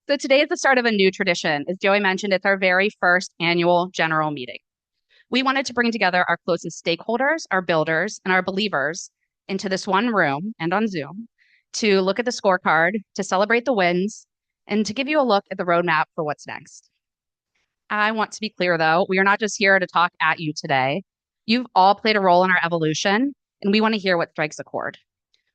So today is the start of a new tradition. As Joey mentioned, it's our very first annual general meeting. We wanted to bring together our closest stakeholders, our builders, and our believers into this one room and on Zoom to look at the scorecard, to celebrate the wins, and to give you a look at the roadmap for what's next. I want to be clear, though, we are not just here to talk at you today. You've all played a role in our evolution, and we want to hear what strikes a chord.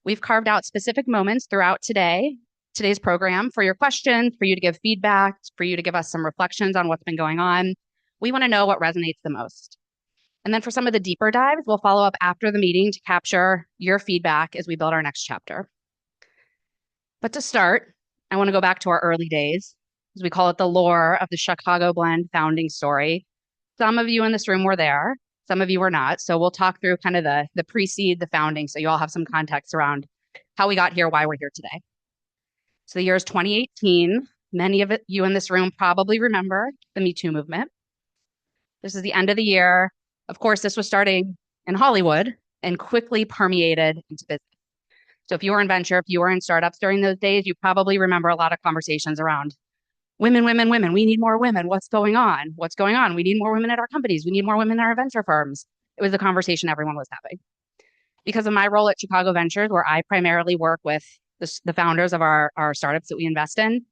We've carved out specific moments throughout today's program for your questions, for you to give feedback, for you to give us some reflections on what's been going on. We want to know what resonates the most. And then for some of the deeper dives, we'll follow up after the meeting to capture your feedback as we build our next chapter. But to start, I want to go back to our early days, as we call it the lore of the Chicago Blend founding story. Some of you in this room were there, some of you were not. So we'll talk through kind of the precede the founding so you all have some context around how we got here, why we're here today. So the year is 2018. Many of you in this room probably remember the Me Too movement. This is the end of the year. Of course, this was starting in Hollywood and quickly permeated into business. So if you were in venture, if you were in startups during those days, you probably remember a lot of conversations around women, women, women. We need more women. What's going on? What's going on? We need more women at our companies. We need more women in our venture firms. It was a conversation everyone was having. Because of my role at Chicago Ventures, where I primarily work with the founders of our startups that we invest in,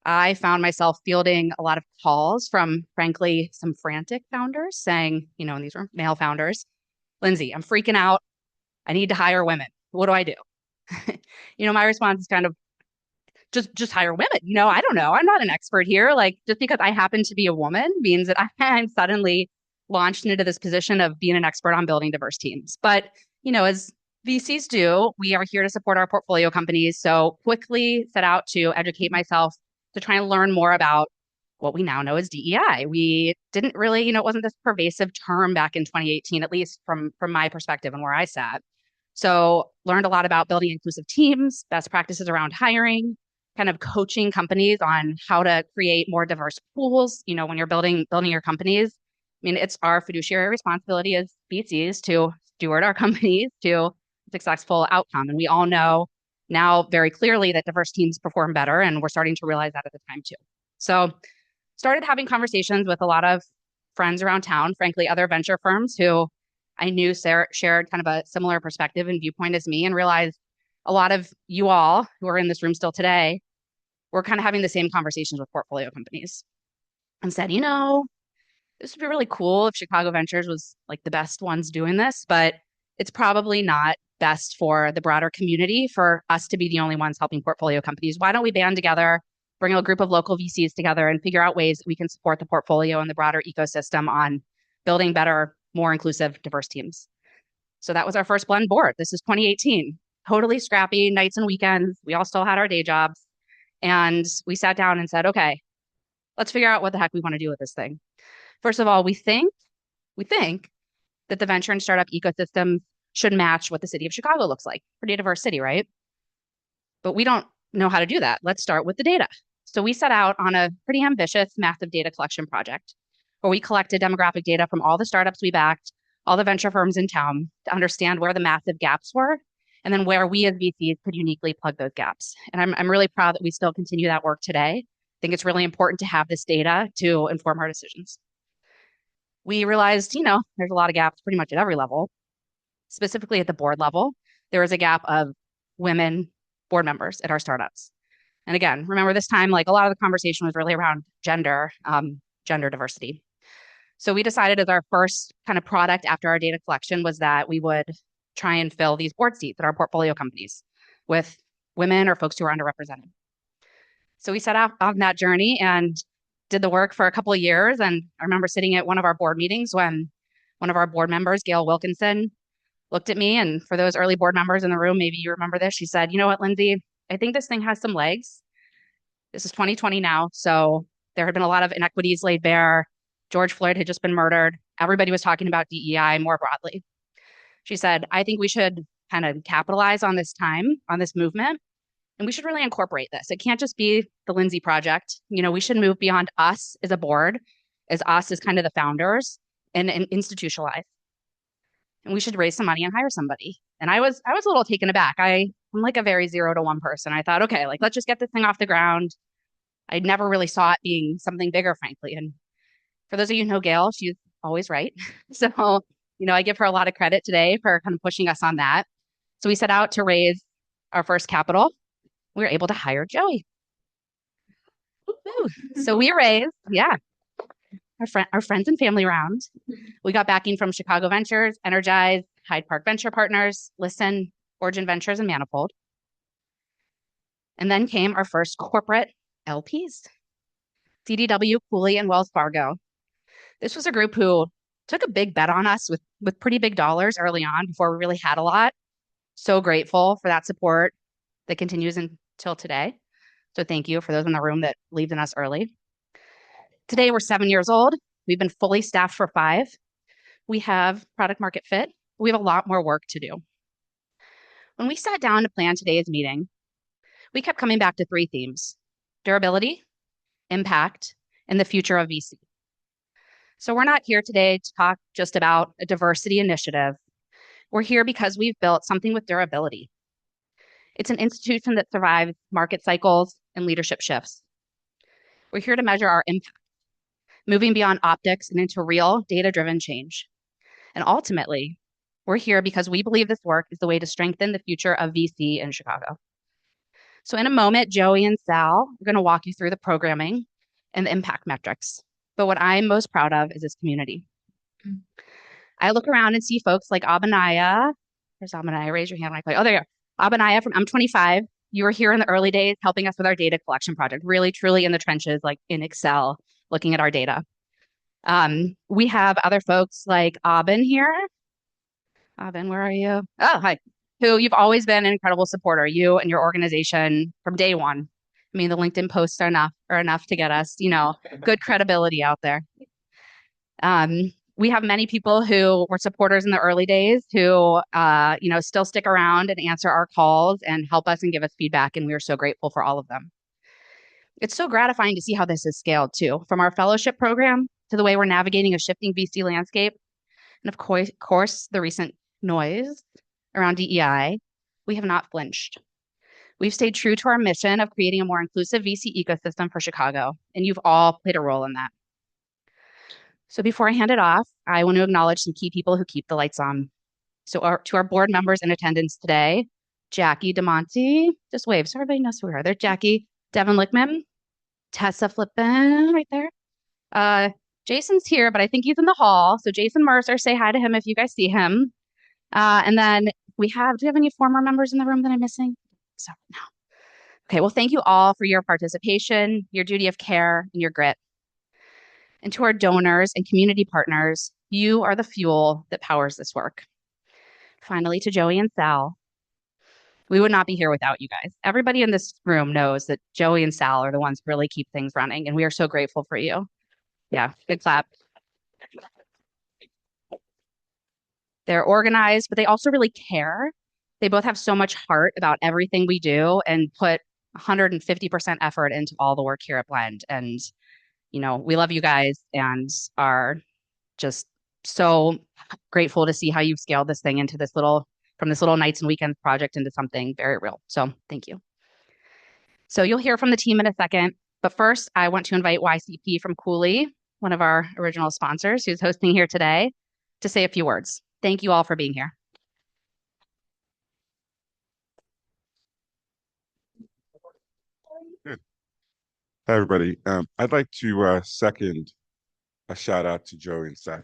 I found myself fielding a lot of calls from, frankly, some frantic founders saying, and these were male founders, Lindsay, I'm freaking out. I need to hire women. What do I do? My response is kind of just hire women. I don't know. I'm not an expert here. Like, just because I happen to be a woman means that I'm suddenly launched into this position of being an expert on building diverse teams. But, as VCs do, we are here to support our portfolio companies. So quickly set out to educate myself to try and learn more about what we now know as DEI. We didn't really, it wasn't this pervasive term back in 2018, at least from my perspective and where I sat. So learned a lot about building inclusive teams, best practices around hiring, kind of coaching companies on how to create more diverse pools. When you're building your companies, it's our fiduciary responsibility as VCs to steward our companies to successful outcome. And we all know now very clearly that diverse teams perform better, and we're starting to realize that at the time too. So started having conversations with a lot of friends around town, frankly, other venture firms who I knew shared kind of a similar perspective and viewpoint as me, and realized a lot of you all who are in this room still today were kind of having the same conversations with portfolio companies and said, this would be really cool if Chicago Ventures was like the best ones doing this, but it's probably not best for the broader community for us to be the only ones helping portfolio companies. Why don't we band together, bring a group of local VCs together and figure out ways that we can support the portfolio and the broader ecosystem on building better, more inclusive, diverse teams. So that was our first blend board. This is 2018, totally scrappy nights and weekends. We all still had our day jobs. And we sat down and said, okay, let's figure out what the heck we want to do with this thing. First of all, we think that the venture and startup ecosystem should match what the city of Chicago looks like. Pretty diverse city, right? But we don't know how to do that. Let's start with the data. So we set out on a pretty ambitious, massive data collection project where we collected demographic data from all the startups we backed, all the venture firms in town to understand where the massive gaps were, and then where we as VCs could uniquely plug those gaps. And I'm really proud that we still continue that work today. I think it's really important to have this data to inform our decisions. We realized, there's a lot of gaps pretty much at every level. Specifically at the board level, there is a gap of women board members at our startups. And again, remember this time, like a lot of the conversation was really around gender diversity. So we decided as our first kind of product after our data collection was that we would try and fill these board seats at our portfolio companies with women or folks who are underrepresented. So we set out on that journey and did the work for a couple of years. And I remember sitting at one of our board meetings when one of our board members, Gail Wilkinson, looked at me. And for those early board members in the room, maybe you remember this. She said, you know what, Lindsay, I think this thing has some legs. This is 2020 now. So there had been a lot of inequities laid bare. George Floyd had just been murdered. Everybody was talking about DEI more broadly. She said, I think we should kind of capitalize on this time, on this movement, and we should really incorporate this. It can't just be the Lindsay project. We should move beyond us as a board, as us as kind of the founders, and institutionalize. And we should raise some money and hire somebody. And I was a little taken aback. I'm like a very 0 to 1 person. I thought, okay, like let's just get this thing off the ground. I never really saw it being something bigger, frankly. And for those of you who know Gail, she's always right. So, I give her a lot of credit today for kind of pushing us on that. So we set out to raise our first capital. We were able to hire Joey. So we raised, yeah, our friends and family round. We got backing from Chicago Ventures, Energize, Hyde Park Venture Partners, Listen, Origin Ventures, and Manifold. And then came our first corporate LPs, CDW, Cooley, and Wells Fargo. This was a group who took a big bet on us with pretty big dollars early on before we really had a lot. So grateful for that support that continues until today. So thank you for those in the room that believed in us early. Today, we're 7 years old. We've been fully staffed for 5. We have product market fit. We have a lot more work to do. When we sat down to plan today's meeting, we kept coming back to 3 themes: durability, impact, and the future of VC. So we're not here today to talk just about a diversity initiative. We're here because we've built something with durability. It's an institution that survives market cycles and leadership shifts. We're here to measure our impact, moving beyond optics and into real data-driven change. And ultimately, we're here because we believe this work is the way to strengthen the future of VC in Chicago. So in a moment, Joey and Sal are going to walk you through the programming and the impact metrics. But what I'm most proud of is this community. I look around and see folks like Abanaya. Where's Abanaya? Raise your hand when I play. Oh, there you are. Abanaya from I'm25. You were here in the early days helping us with our data collection project, really, truly in the trenches, like in Excel, looking at our data. We have other folks like Aben here. Aben, where are you? Oh, hi. Who you've always been an incredible supporter, you and your organization from day one. I mean, the LinkedIn posts are enough to get us, good credibility out there. We have many people who were supporters in the early days who, still stick around and answer our calls and help us and give us feedback. And we are so grateful for all of them. It's so gratifying to see how this has scaled too, from our fellowship program to the way we're navigating a shifting VC landscape. And of course, the recent noise around DEI, we have not flinched. We've stayed true to our mission of creating a more inclusive VC ecosystem for Chicago, and you've all played a role in that. So before I hand it off, I want to acknowledge some key people who keep the lights on. So to our board members in attendance today, Jackie DeMonte, just wave so everybody knows who we are. There's Jackie, Devin Lickman, Tessa Flippen right there. Jason's here, but I think he's in the hall. So Jason Mercer, say hi to him if you guys see him. And then do we have any former members in the room that I'm missing? So no. Okay, well, thank you all for your participation, your duty of care, and your grit. And to our donors and community partners, you are the fuel that powers this work. Finally, to Joey and Sal, we would not be here without you guys. Everybody in this room knows that Joey and Sal are the ones who really keep things running, and we are so grateful for you. Yeah, good clap. They're organized, but they also really care. They both have so much heart about everything we do and put 150% effort into all the work here at Blend. And, we love you guys and are just so grateful to see how you've scaled this thing into from this little nights and weekends project into something very real. So thank you. So you'll hear from the team in a second, but first I want to invite YCP from Cooley, one of our original sponsors who's hosting here today, to say a few words. Thank you all for being here. Good. Hi, everybody. I'd like to second a shout out to Joey and Seth.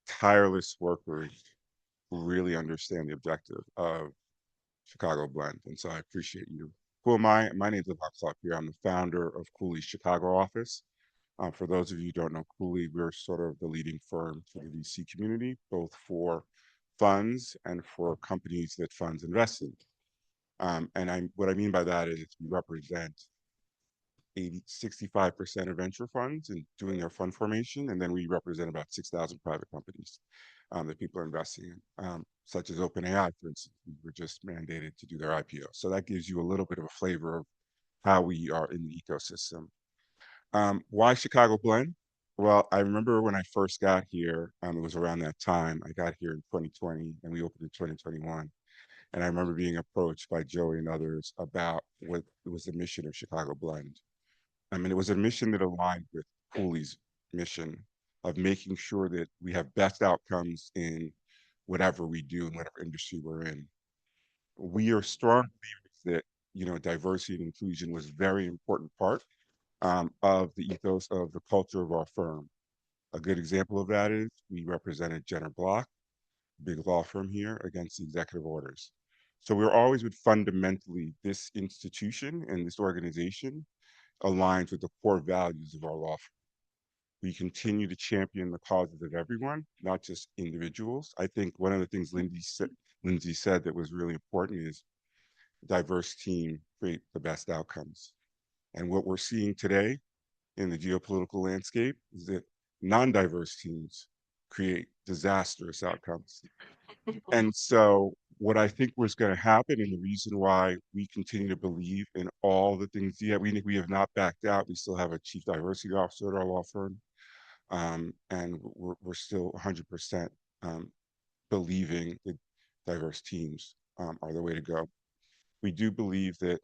Tireless workers who really understand the objective of Chicago Blend. And so I appreciate you. Who am I? My name is Yvan-Claude Pierre. I'm the founder of Cooley's Chicago office. For those of you who don't know Cooley, we're sort of the leading firm for the VC community, both for funds and for companies that funds invest in. What I mean by that is we represent 65% of venture funds in doing their fund formation, and then we represent about 6,000 private companies that people are investing in, such as OpenAI, for instance. We were just mandated to do their IPO. So that gives you a little bit of a flavor of how we are in the ecosystem. Why Chicago Blend? Well, I remember when I first got here, it was around that time. I got here in 2020 and we opened in 2021. And I remember being approached by Joey and others about what was the mission of Chicago Blend. I mean, it was a mission that aligned with Cooley's mission of making sure that we have best outcomes in whatever we do in whatever industry we're in. We are strong believers that, diversity and inclusion was a very important part of the ethos of the culture of our firm. A good example of that is we represented Jenner Block, big law firm here, against the executive orders. So we're always with fundamentally this institution and this organization aligns with the core values of our law firm. We continue to champion the causes of everyone, not just individuals. I think one of the things Lindsay said that was really important is diverse team create the best outcomes. And what we're seeing today in the geopolitical landscape is that non-diverse teams create disastrous outcomes. And so what I think was going to happen, and the reason why we continue to believe in all the things, we have not backed out. We still have a chief diversity officer at our law firm. And we're still 100% believing that diverse teams are the way to go. We do believe that,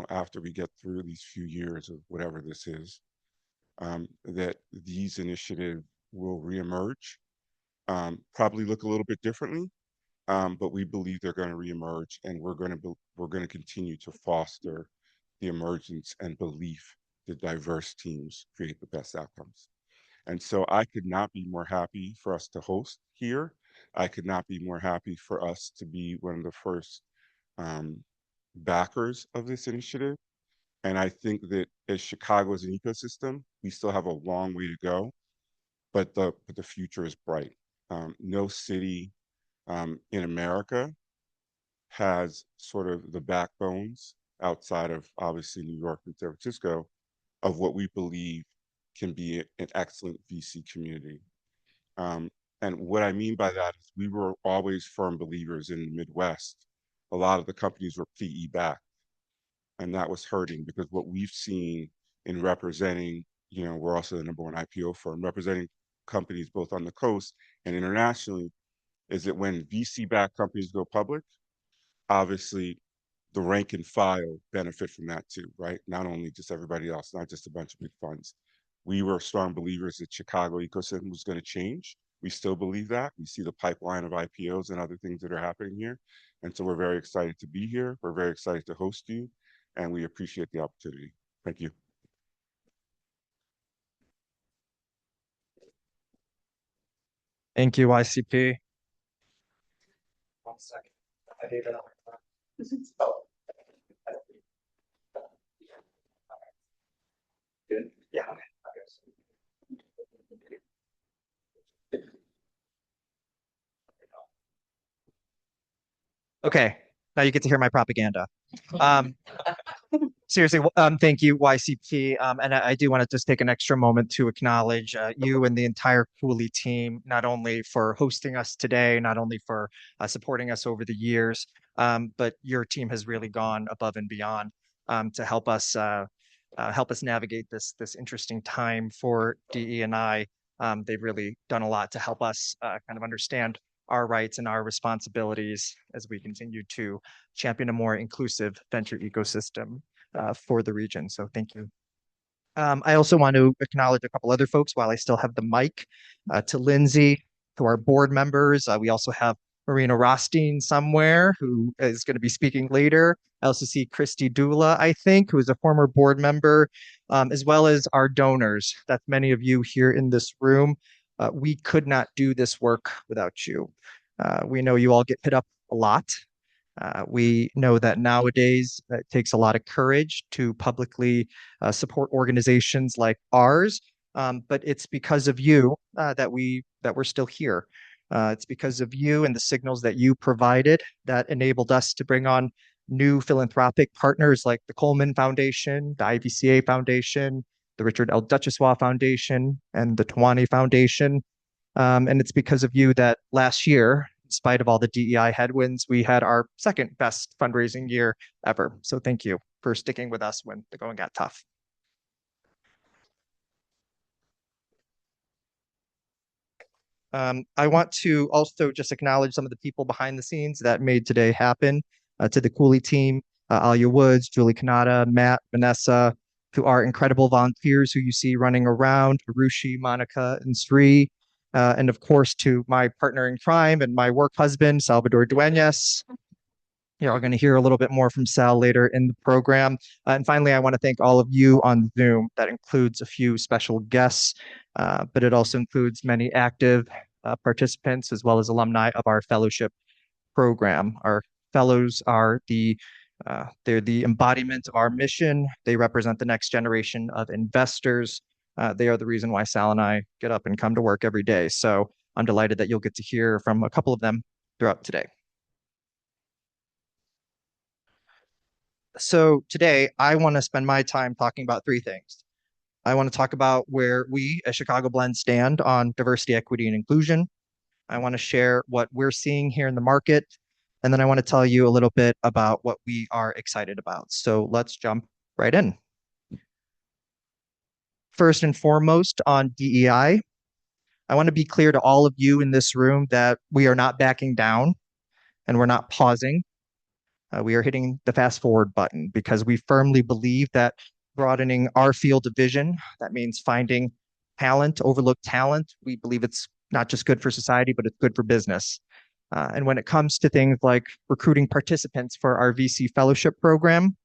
after we get through these few years of whatever this is, that these initiatives will reemerge, probably look a little bit differently, but we believe they're going to reemerge, and we're going to continue to foster the emergence and belief that diverse teams create the best outcomes. And so I could not be more happy for us to host here. I could not be more happy for us to be one of the first backers of this initiative. And I think that as Chicago as an ecosystem, we still have a long way to go, but the future is bright. No city in America has sort of the backbones outside of obviously New York and San Francisco of what we believe can be an excellent VC community. And what I mean by that is we were always firm believers in the Midwest. A lot of the companies were PE backed, and that was hurting because what we've seen in representing, we're also the #1 IPO firm, representing companies both on the coast and internationally, is that when VC-backed companies go public, obviously the rank and file benefit from that too, right? Not only just everybody else, not just a bunch of big funds. We were strong believers that Chicago ecosystem was going to change. We still believe that. We see the pipeline of IPOs and other things that are happening here. And so we're very excited to be here. We're very excited to host you, and we appreciate the opportunity. Thank you. Thank you, YCP. 1 second. I need another. Good. Yeah. Okay, now you get to hear my propaganda. Seriously, thank you, YCP. And I do want to just take an extra moment to acknowledge you and the entire Cooley team, not only for hosting us today, not only for supporting us over the years, but your team has really gone above and beyond to help us navigate this interesting time for DE&I. They've really done a lot to help us kind of understand our rights and our responsibilities as we continue to champion a more inclusive venture ecosystem for the region. So thank you. I also want to acknowledge a couple other folks while I still have the mic, to Lindsay, to our board members. We also have Marina Rostein somewhere who is going to be speaking later. I also see Christy Dula, I think, who is a former board member, as well as our donors. That's many of you here in this room. We could not do this work without you. We know you all get hit up a lot. We know that nowadays it takes a lot of courage to publicly support organizations like ours, but it's because of you that we're still here. It's because of you and the signals that you provided that enabled us to bring on new philanthropic partners like the Coleman Foundation, the IVCA Foundation, the Richard L. Duchossois Foundation, and the Tawani Foundation. And it's because of you that last year, in spite of all the DEI headwinds, we had our second best fundraising year ever. So thank you for sticking with us when the going got tough. I want to also just acknowledge some of the people behind the scenes that made today happen. To the Cooley team, Alia Woods, Julie Kanata, Matt, Vanessa, to our incredible volunteers who you see running around, Arushi, Monika, and Sri, and of course to my partner in crime and my work husband, Salvador Dueñas. You're going to hear a little bit more from Sal later in the program. And finally, I want to thank all of you on Zoom. That includes a few special guests, but it also includes many active participants as well as alumni of our fellowship program. Our fellows are they're the embodiment of our mission. They represent the next generation of investors. They are the reason why Sal and I get up and come to work every day. So I'm delighted that you'll get to hear from a couple of them throughout today. So today, I want to spend my time talking about three things. I want to talk about where we as Chicago Blend stand on diversity, equity, and inclusion. I want to share what we're seeing here in the market. And then I want to tell you a little bit about what we are excited about. So let's jump right in. First and foremost on DEI, I want to be clear to all of you in this room that we are not backing down and we're not pausing. We are hitting the fast forward button because we firmly believe that broadening our field of vision, that means finding talent, overlooked talent. We believe it's not just good for society, but it's good for business. And when it comes to things like recruiting participants for our VC fellowship program,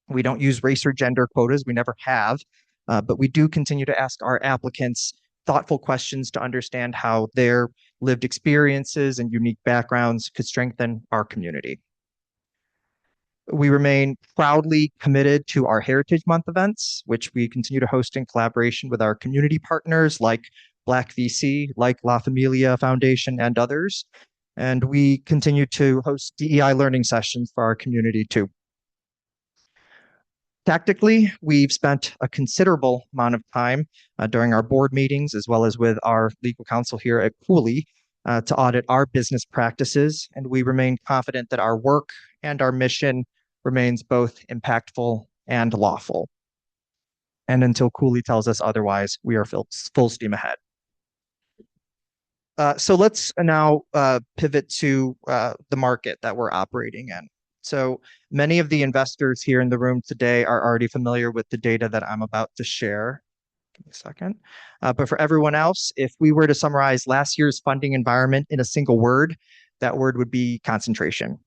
we don't use race or gender quotas. We never have, but we do continue to ask our applicants thoughtful questions to understand how their lived experiences and unique backgrounds could strengthen our community. We remain proudly committed to our Heritage Month events, which we continue to host in collaboration with our community partners like Black VC, like La Familia Foundation, and others. And we continue to host DEI learning sessions for our community too. Tactically, we've spent a considerable amount of time during our board meetings, as well as with our legal counsel here at Cooley, to audit our business practices. And we remain confident that our work and our mission remains both impactful and lawful. And until Cooley tells us otherwise, we are full steam ahead. So let's now pivot to the market that we're operating in. So many of the investors here in the room today are already familiar with the data that I'm about to share. Give me a second. But for everyone else, if we were to summarize last year's funding environment in a single word, that word would be concentration.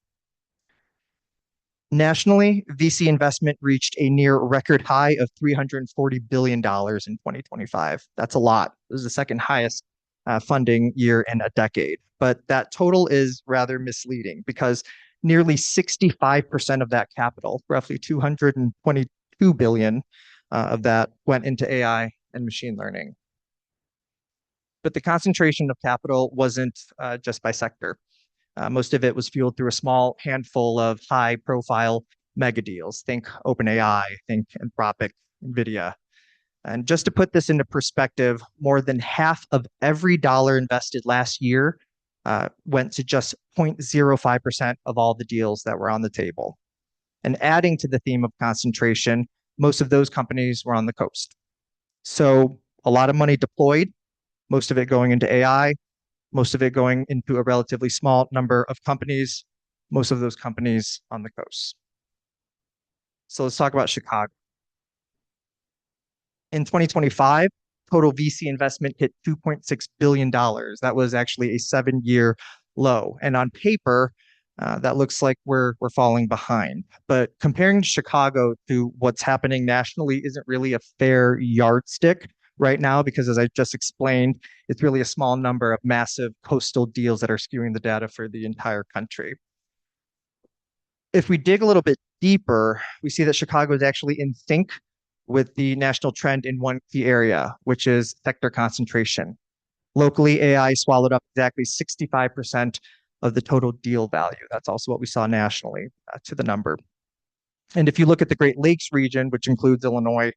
Nationally, VC investment reached a near record high of $340 billion in 2025. That's a lot. This is the second highest funding year in a decade. But that total is rather misleading because nearly 65% of that capital, roughly $222 billion of that, went into AI and machine learning. But the concentration of capital wasn't just by sector. Most of it was fueled through a small handful of high-profile mega deals. Think OpenAI, think Anthropic, NVIDIA. And just to put this into perspective, more than half of every dollar invested last year went to just 0.05% of all the deals that were on the table. And adding to the theme of concentration, most of those companies were on the coast. So a lot of money deployed, most of it going into AI, most of it going into a relatively small number of companies, most of those companies on the coast. So let's talk about Chicago. In 2025, total VC investment hit $2.6 billion. That was actually a 7-year low. And on paper, that looks like we're falling behind. But comparing Chicago to what's happening nationally isn't really a fair yardstick right now, because as I just explained, it's really a small number of massive coastal deals that are skewing the data for the entire country. If we dig a little bit deeper, we see that Chicago is actually in sync with the national trend in one key area, which is sector concentration. Locally, AI swallowed up exactly 65% of the total deal value. That's also what we saw nationally to the number. And if you look at the Great Lakes region, which includes Illinois,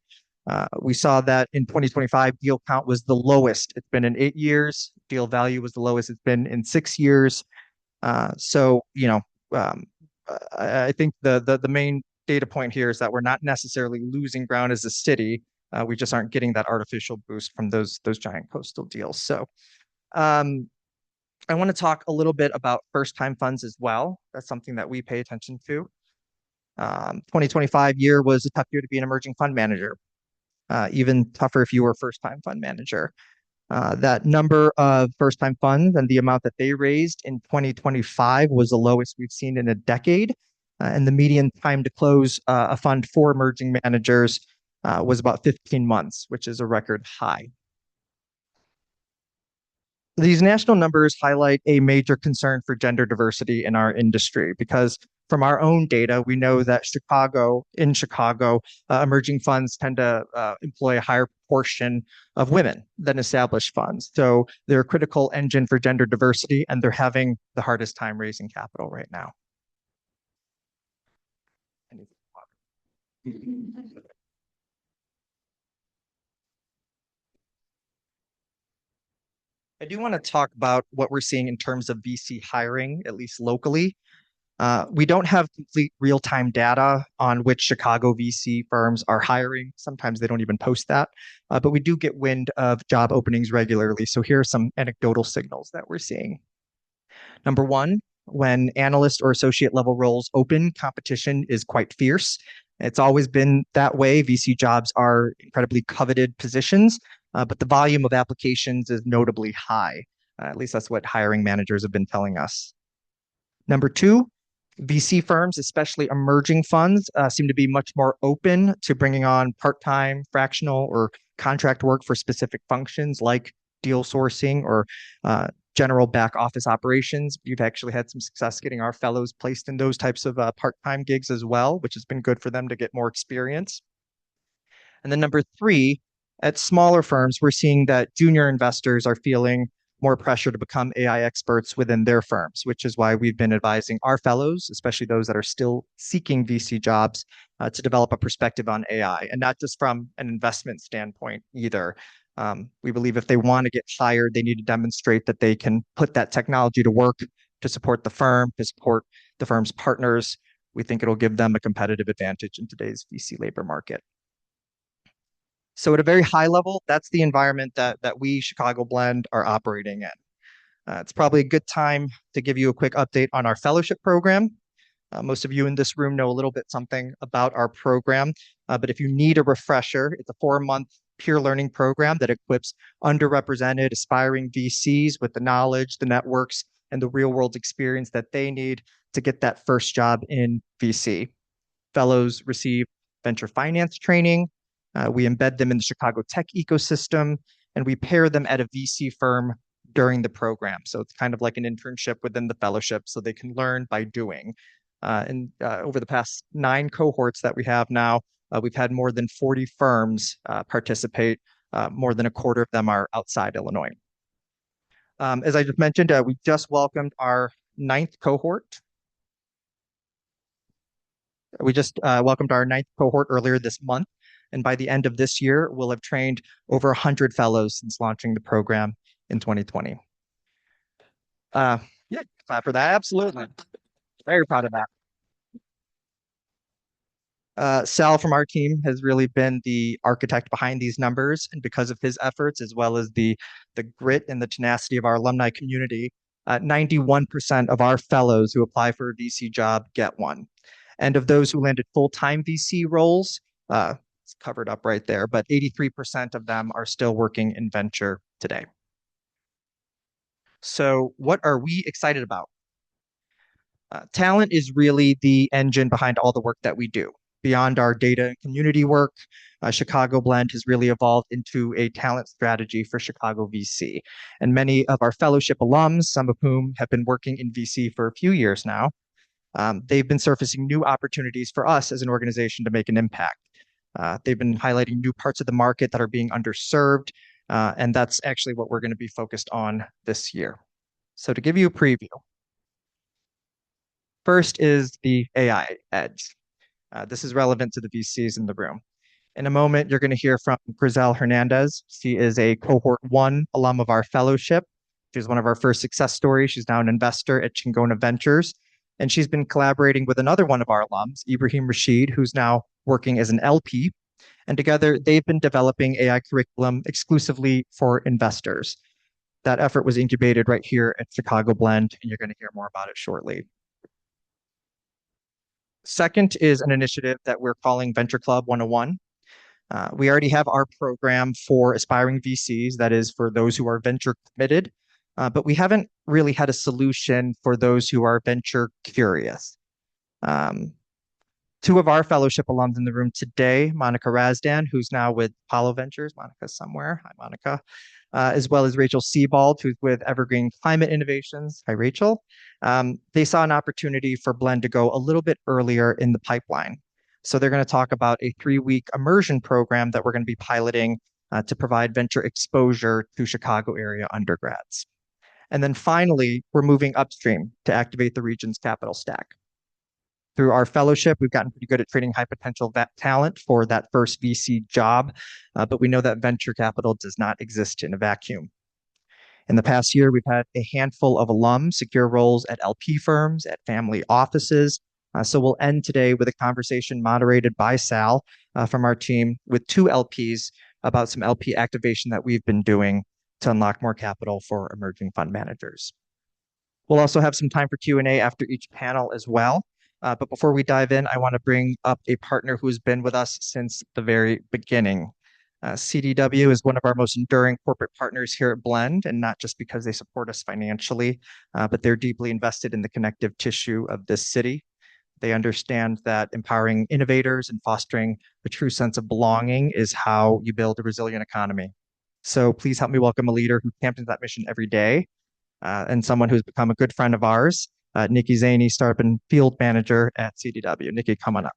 we saw that in 2025, deal count was the lowest it's been in 8 years. Deal value was the lowest it's been in 6 years. I think the main data point here is that we're not necessarily losing ground as a city. We just aren't getting that artificial boost from those giant coastal deals. So I want to talk a little bit about first-time funds as well. That's something that we pay attention to. 2025 year was a tough year to be an emerging fund manager. Even tougher if you were a first-time fund manager. That number of first-time funds and the amount that they raised in 2025 was the lowest we've seen in a decade. And the median time to close a fund for emerging managers was about 15 months, which is a record high. These national numbers highlight a major concern for gender diversity in our industry because from our own data, we know that in Chicago, emerging funds tend to employ a higher proportion of women than established funds. So they're a critical engine for gender diversity, and they're having the hardest time raising capital right now. I do want to talk about what we're seeing in terms of VC hiring, at least locally. We don't have complete real-time data on which Chicago VC firms are hiring. Sometimes they don't even post that, but we do get wind of job openings regularly. So here are some anecdotal signals that we're seeing. Number one, when analyst or associate level roles open, competition is quite fierce. It's always been that way. VC jobs are incredibly coveted positions, but the volume of applications is notably high. At least that's what hiring managers have been telling us. Number two, VC firms, especially emerging funds, seem to be much more open to bringing on part-time, fractional, or contract work for specific functions like deal sourcing or general back office operations. We've actually had some success getting our fellows placed in those types of part-time gigs as well, which has been good for them to get more experience. And then number three, at smaller firms, we're seeing that junior investors are feeling more pressure to become AI experts within their firms, which is why we've been advising our fellows, especially those that are still seeking VC jobs, to develop a perspective on AI, and not just from an investment standpoint either. We believe if they want to get hired, they need to demonstrate that they can put that technology to work to support the firm, to support the firm's partners. We think it'll give them a competitive advantage in today's VC labor market. So at a very high level, that's the environment that we, Chicago Blend, are operating in. It's probably a good time to give you a quick update on our fellowship program. Most of you in this room know a little bit something about our program, but if you need a refresher, it's a 4-month peer learning program that equips underrepresented, aspiring VCs with the knowledge, the networks, and the real-world experience that they need to get that first job in VC. Fellows receive venture finance training. We embed them in the Chicago tech ecosystem, and we pair them at a VC firm during the program. So it's kind of like an internship within the fellowship, so they can learn by doing. And over the past 9 cohorts that we have now, we've had more than 40 firms participate. More than a quarter of them are outside Illinois. As I just mentioned, we just welcomed our 9th cohort. We just welcomed our 9th cohort earlier this month. And by the end of this year, we'll have trained over 100 fellows since launching the program in 2020. Yeah, clap for that. Absolutely. Very proud of that. Sal from our team has really been the architect behind these numbers. And because of his efforts, as well as the grit and the tenacity of our alumni community, 91% of our fellows who apply for a VC job get one. And of those who landed full-time VC roles, it's covered up right there, but 83% of them are still working in venture today. So what are we excited about? Talent is really the engine behind all the work that we do. Beyond our data and community work, Chicago Blend has really evolved into a talent strategy for Chicago VC. And many of our fellowship alums, some of whom have been working in VC for a few years now, they've been surfacing new opportunities for us as an organization to make an impact. They've been highlighting new parts of the market that are being underserved, and that's actually what we're going to be focused on this year. So to give you a preview, first is the AI edge. This is relevant to the VCs in the room. In a moment, you're going to hear from Grisel Hernandez. She is a cohort 1 alum of our fellowship. She's one of our first success stories. She's now an investor at Chingona Ventures. And she's been collaborating with another one of our alums, Ibrahim Rashid, who's now working as an LP. And together, they've been developing AI curriculum exclusively for investors. That effort was incubated right here at Chicago Blend, and you're going to hear more about it shortly. Second is an initiative that we're calling Venture Club 101. We already have our program for aspiring VCs, that is for those who are venture committed, but we haven't really had a solution for those who are venture curious. Two of our fellowship alums in the room today, Monika Razdan, who's now with Dipalo Ventures, Monika's somewhere, hi Monika, as well as Rachel Sebald, who's with Evergreen Climate Innovations, hi Rachel. They saw an opportunity for Blend to go a little bit earlier in the pipeline. So they're going to talk about a 3-week immersion program that we're going to be piloting to provide venture exposure to Chicago area undergrads. And then finally, we're moving upstream to activate the region's capital stack. Through our fellowship, we've gotten pretty good at training high potential talent for that first VC job, but we know that venture capital does not exist in a vacuum. In the past year, we've had a handful of alums secure roles at LP firms, at family offices. So we'll end today with a conversation moderated by Sal from our team with 2 LPs about some LP activation that we've been doing to unlock more capital for emerging fund managers. We'll also have some time for Q&A after each panel as well. But before we dive in, I want to bring up a partner who's been with us since the very beginning. CDW is one of our most enduring corporate partners here at Blend, and not just because they support us financially, but they're deeply invested in the connective tissue of this city. They understand that empowering innovators and fostering a true sense of belonging is how you build a resilient economy. So please help me welcome a leader who champions that mission every day, and someone who's become a good friend of ours, Nikki Szanyi, Startup and Field Manager at CDW. Nikki, come on up.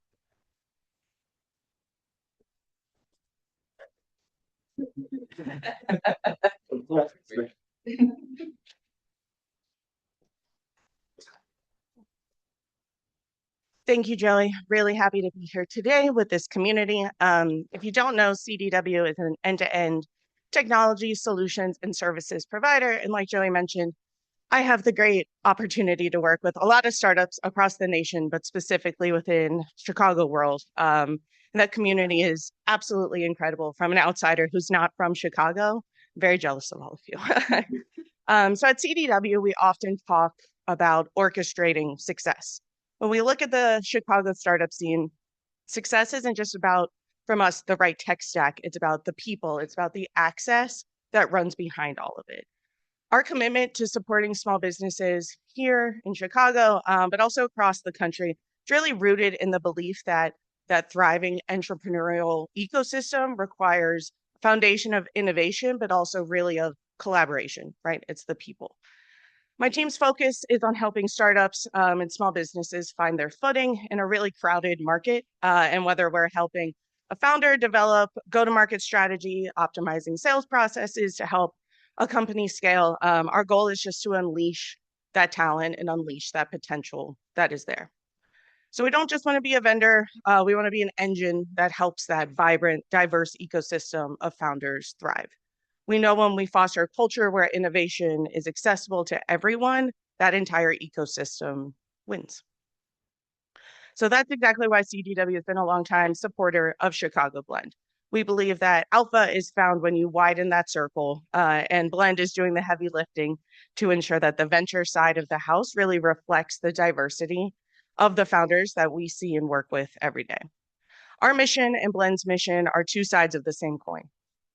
Thank you, Joey. Really happy to be here today with this community. If you don't know, CDW is an end-to-end technology solutions and services provider. And like Joey mentioned, I have the great opportunity to work with a lot of startups across the nation, but specifically within Chicago world. And that community is absolutely incredible. From an outsider who's not from Chicago, very jealous of all of you. So at CDW, we often talk about orchestrating success. When we look at the Chicago startup scene, success isn't just about, from us, the right tech stack. It's about the people. It's about the access that runs behind all of it. Our commitment to supporting small businesses here in Chicago, but also across the country, is really rooted in the belief that that thriving entrepreneurial ecosystem requires a foundation of innovation, but also really of collaboration, right? It's the people. My team's focus is on helping startups and small businesses find their footing in a really crowded market, and whether we're helping a founder develop go-to-market strategy, optimizing sales processes to help a company scale, our goal is just to unleash that talent and unleash that potential that is there. So we don't just want to be a vendor, we want to be an engine that helps that vibrant, diverse ecosystem of founders thrive. We know when we foster a culture where innovation is accessible to everyone, that entire ecosystem wins. So that's exactly why CDW has been a longtime supporter of Chicago Blend. We believe that alpha is found when you widen that circle, and Blend is doing the heavy lifting to ensure that the venture side of the house really reflects the diversity of the founders that we see and work with every day. Our mission and Blend's mission are 2 sides of the same coin.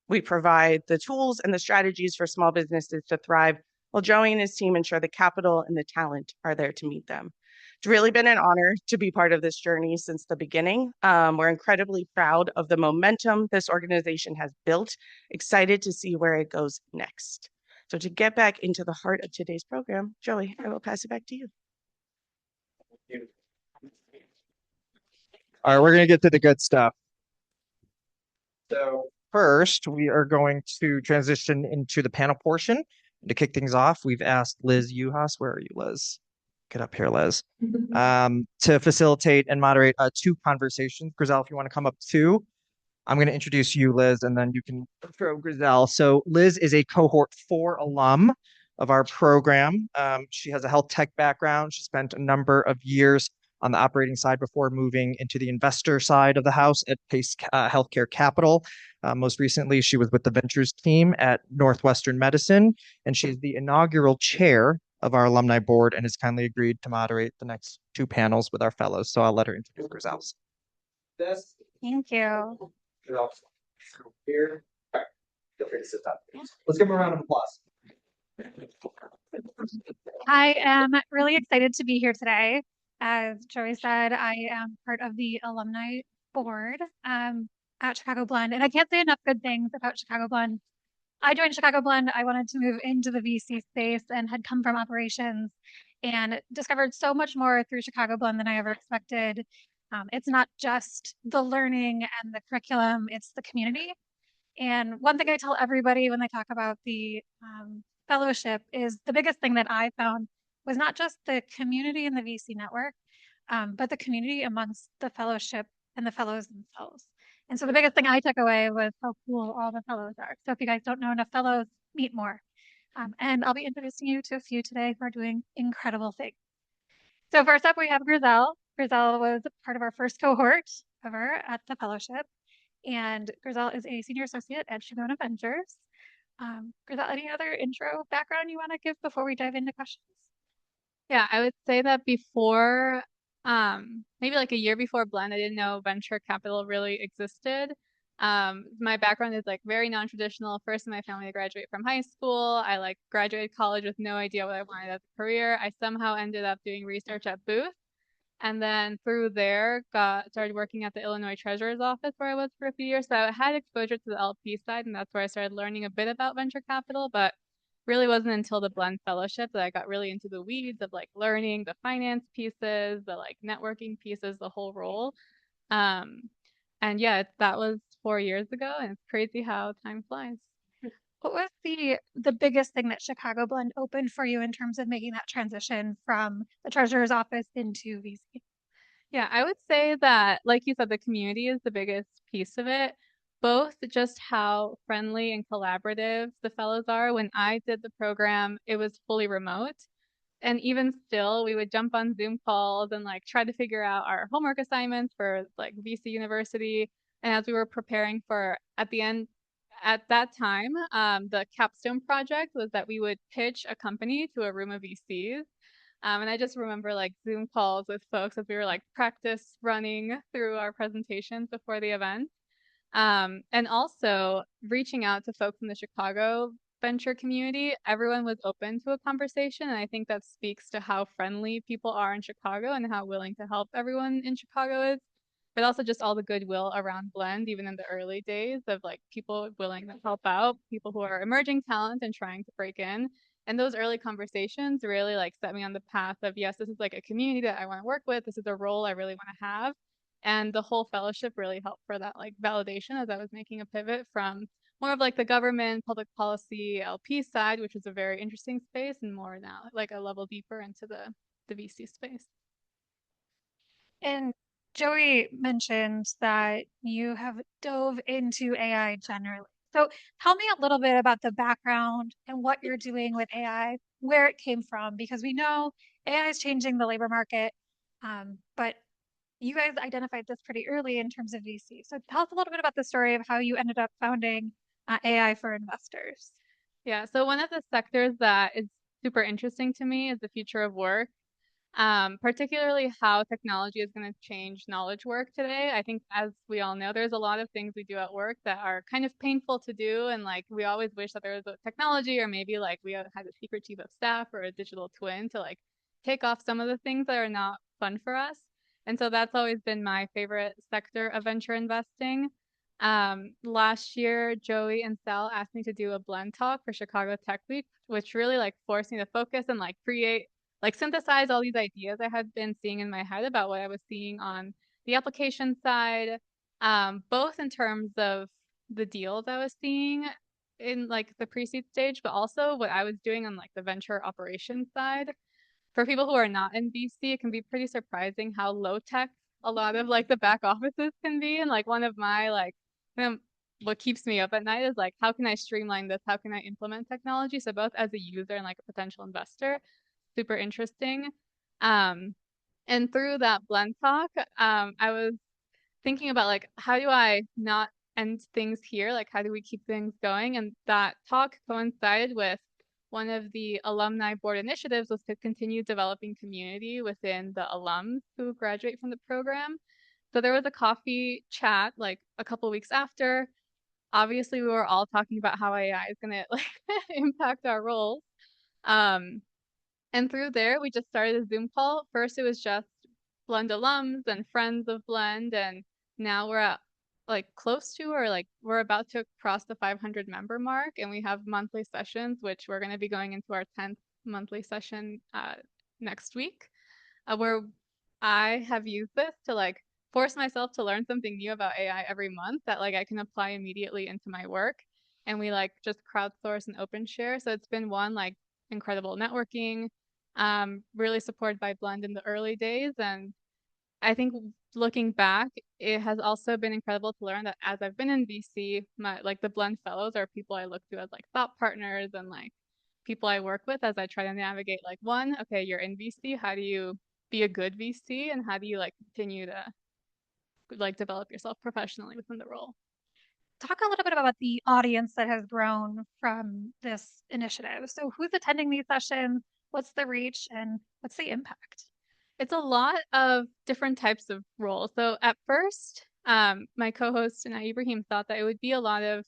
We provide the tools and the strategies for small businesses to thrive, while Joey and his team ensure the capital and the talent are there to meet them. It's really been an honor to be part of this journey since the beginning. We're incredibly proud of the momentum this organization has built, excited to see where it goes next. So to get back into the heart of today's program, Joey, I will pass it back to you. All right, we're going to get to the good stuff. So first, we are going to transition into the panel portion. To kick things off, we've asked Liz Yuhas, where are you, Liz? Get up here, Liz, to facilitate and moderate 2 conversations. Grisel, if you want to come up too. I'm going to introduce you, Liz, and then you can throw Grisel. So Liz is a cohort 4 alum of our program. She has a health tech background. She spent a number of years on the operating side before moving into the investor side of the house at Pace Healthcare Capital. Most recently, she was with the ventures team at Northwestern Medicine, and she's the inaugural chair of our alumni board and has kindly agreed to moderate the next two panels with our fellows. So I'll let her introduce herself. Thank you. Here. Okay. Feel free to sit down. Let's give him a round of applause. I am really excited to be here today. As Joey said, I am part of the alumni board at Chicago Blend, and I can't say enough good things about Chicago Blend. I joined Chicago Blend. I wanted to move into the VC space and had come from operations and discovered so much more through Chicago Blend than I ever expected. It's not just the learning and the curriculum, it's the community. And one thing I tell everybody when they talk about the fellowship is the biggest thing that I found was not just the community in the VC network, but the community amongst the fellowship and the fellows themselves. And so the biggest thing I took away was how cool all the fellows are. So if you guys don't know enough fellows, meet more. And I'll be introducing you to a few today who are doing incredible things. So first up, we have Grisel. Grisel was part of our first cohort ever at the fellowship. And Grisel is a senior associate at Chingona Ventures. Grisel, any other intro background you want to give before we dive into questions? Yeah, I would say that before, maybe like a year before Blend, I didn't know venture capital really existed. My background is like very non-traditional. First in my family to graduate from high school. I like graduated college with no idea what I wanted as a career. I somehow ended up doing research at Booth. And then through there, started working at the Illinois Treasurer's Office where I was for a few years. So I had exposure to the LP side, and that's where I started learning a bit about venture capital. But really wasn't until the Blend Fellowship that I got really into the weeds of like learning the finance pieces, the like networking pieces, the whole role. And yeah, that was 4 years ago, and it's crazy how time flies. What was the biggest thing that Chicago Blend opened for you in terms of making that transition from the treasurer's office into VC? Yeah, I would say that, like you said, the community is the biggest piece of it. Both just how friendly and collaborative the fellows are. When I did the program, it was fully remote. And even still, we would jump on Zoom calls and like try to figure out our homework assignments for like VC University. And as we were preparing for at the end, at that time, the capstone project was that we would pitch a company to a room of VCs. And I just remember like Zoom calls with folks as we were like practice running through our presentations before the event. And also reaching out to folks in the Chicago venture community, everyone was open to a conversation. And I think that speaks to how friendly people are in Chicago and how willing to help everyone in Chicago is. But also just all the goodwill around Blend, even in the early days of like people willing to help out, people who are emerging talent and trying to break in. And those early conversations really like set me on the path of, yes, this is like a community that I want to work with. This is a role I really want to have. And the whole fellowship really helped for that like validation as I was making a pivot from more of like the government, public policy, LP side, which was a very interesting space, and more now like a level deeper into the VC space. And Joey mentioned that you have dove into AI generally. So tell me a little bit about the background and what you're doing with AI, where it came from, because we know AI is changing the labor market, but you guys identified this pretty early in terms of VC. So tell us a little bit about the story of how you ended up founding AI for investors. Yeah, so one of the sectors that is super interesting to me is the future of work. Particularly how technology is going to change knowledge work today. I think, as we all know, there's a lot of things we do at work that are kind of painful to do. And like, we always wish that there was a technology, or maybe like we had a secret chief of staff or a digital twin to like take off some of the things that are not fun for us. And so that's always been my favorite sector of venture investing. Last year, Joey and Sal asked me to do a blend talk for Chicago Tech Week, which really like forced me to focus and like create like synthesize all these ideas I had been seeing in my head about what I was seeing on the application side, both in terms of the deals I was seeing in like the pre-seed stage, but also what I was doing on like the venture operations side. For people who are not in VC, it can be pretty surprising how low tech a lot of like the back offices can be. And like one of my like what keeps me up at night is like, how can I streamline this? How can I implement technology? So both as a user and like a potential investor, super interesting. And through that Blend talk, I was thinking about like, how do I not end things here? Like, how do we keep things going? And that talk coincided with one of the alumni board initiatives was to continue developing community within the alums who graduate from the program. So there was a coffee chat like a couple weeks after. Obviously, we were all talking about how AI is going to like impact our roles. And through there, we just started a Zoom call. First, it was just Blend alums and friends of Blend, and now we're at like close to or like we're about to cross the 500 member mark, and we have monthly sessions, which we're going to be going into our 10th monthly session next week, where I have used this to like force myself to learn something new about AI every month that like I can apply immediately into my work. And we like just crowdsource and open share. So it's been one like incredible networking, really supported by Blend in the early days. And I think looking back, it has also been incredible to learn that as I've been in VC, my like the Blend fellows are people I look to as like thought partners and like people I work with as I try to navigate like one, okay, you're in VC, how do you be a good VC and how do you like continue to like develop yourself professionally within the role? Talk a little bit about the audience that has grown from this initiative. So who's attending these sessions? What's the reach and what's the impact? It's a lot of different types of roles. So at first, my co-host and Ibrahim thought that it would be a lot of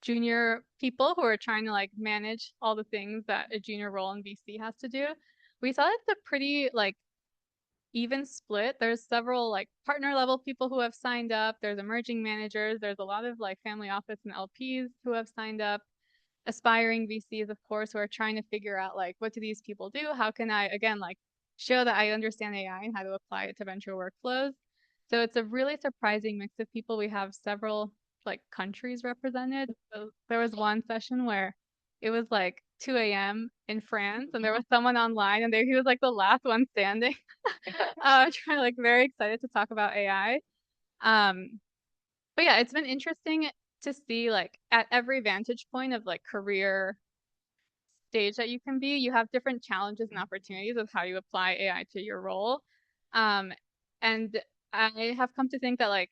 junior people who are trying to like manage all the things that a junior role in VC has to do. We thought it's a pretty like even split. There's several like partner level people who have signed up. There's emerging managers. There's a lot of like family office and LPs who have signed up. Aspiring VCs, of course, who are trying to figure out like what do these people do? How can I again like show that I understand AI and how to apply it to venture workflows? So it's a really surprising mix of people. We have several like countries represented. So there was one session where it was like 2 a.m. in France, and there was someone online, and he was like the last one standing, trying like very excited to talk about AI. But yeah, it's been interesting to see like at every vantage point of like career stage that you can be, you have different challenges and opportunities of how you apply AI to your role. And I have come to think that like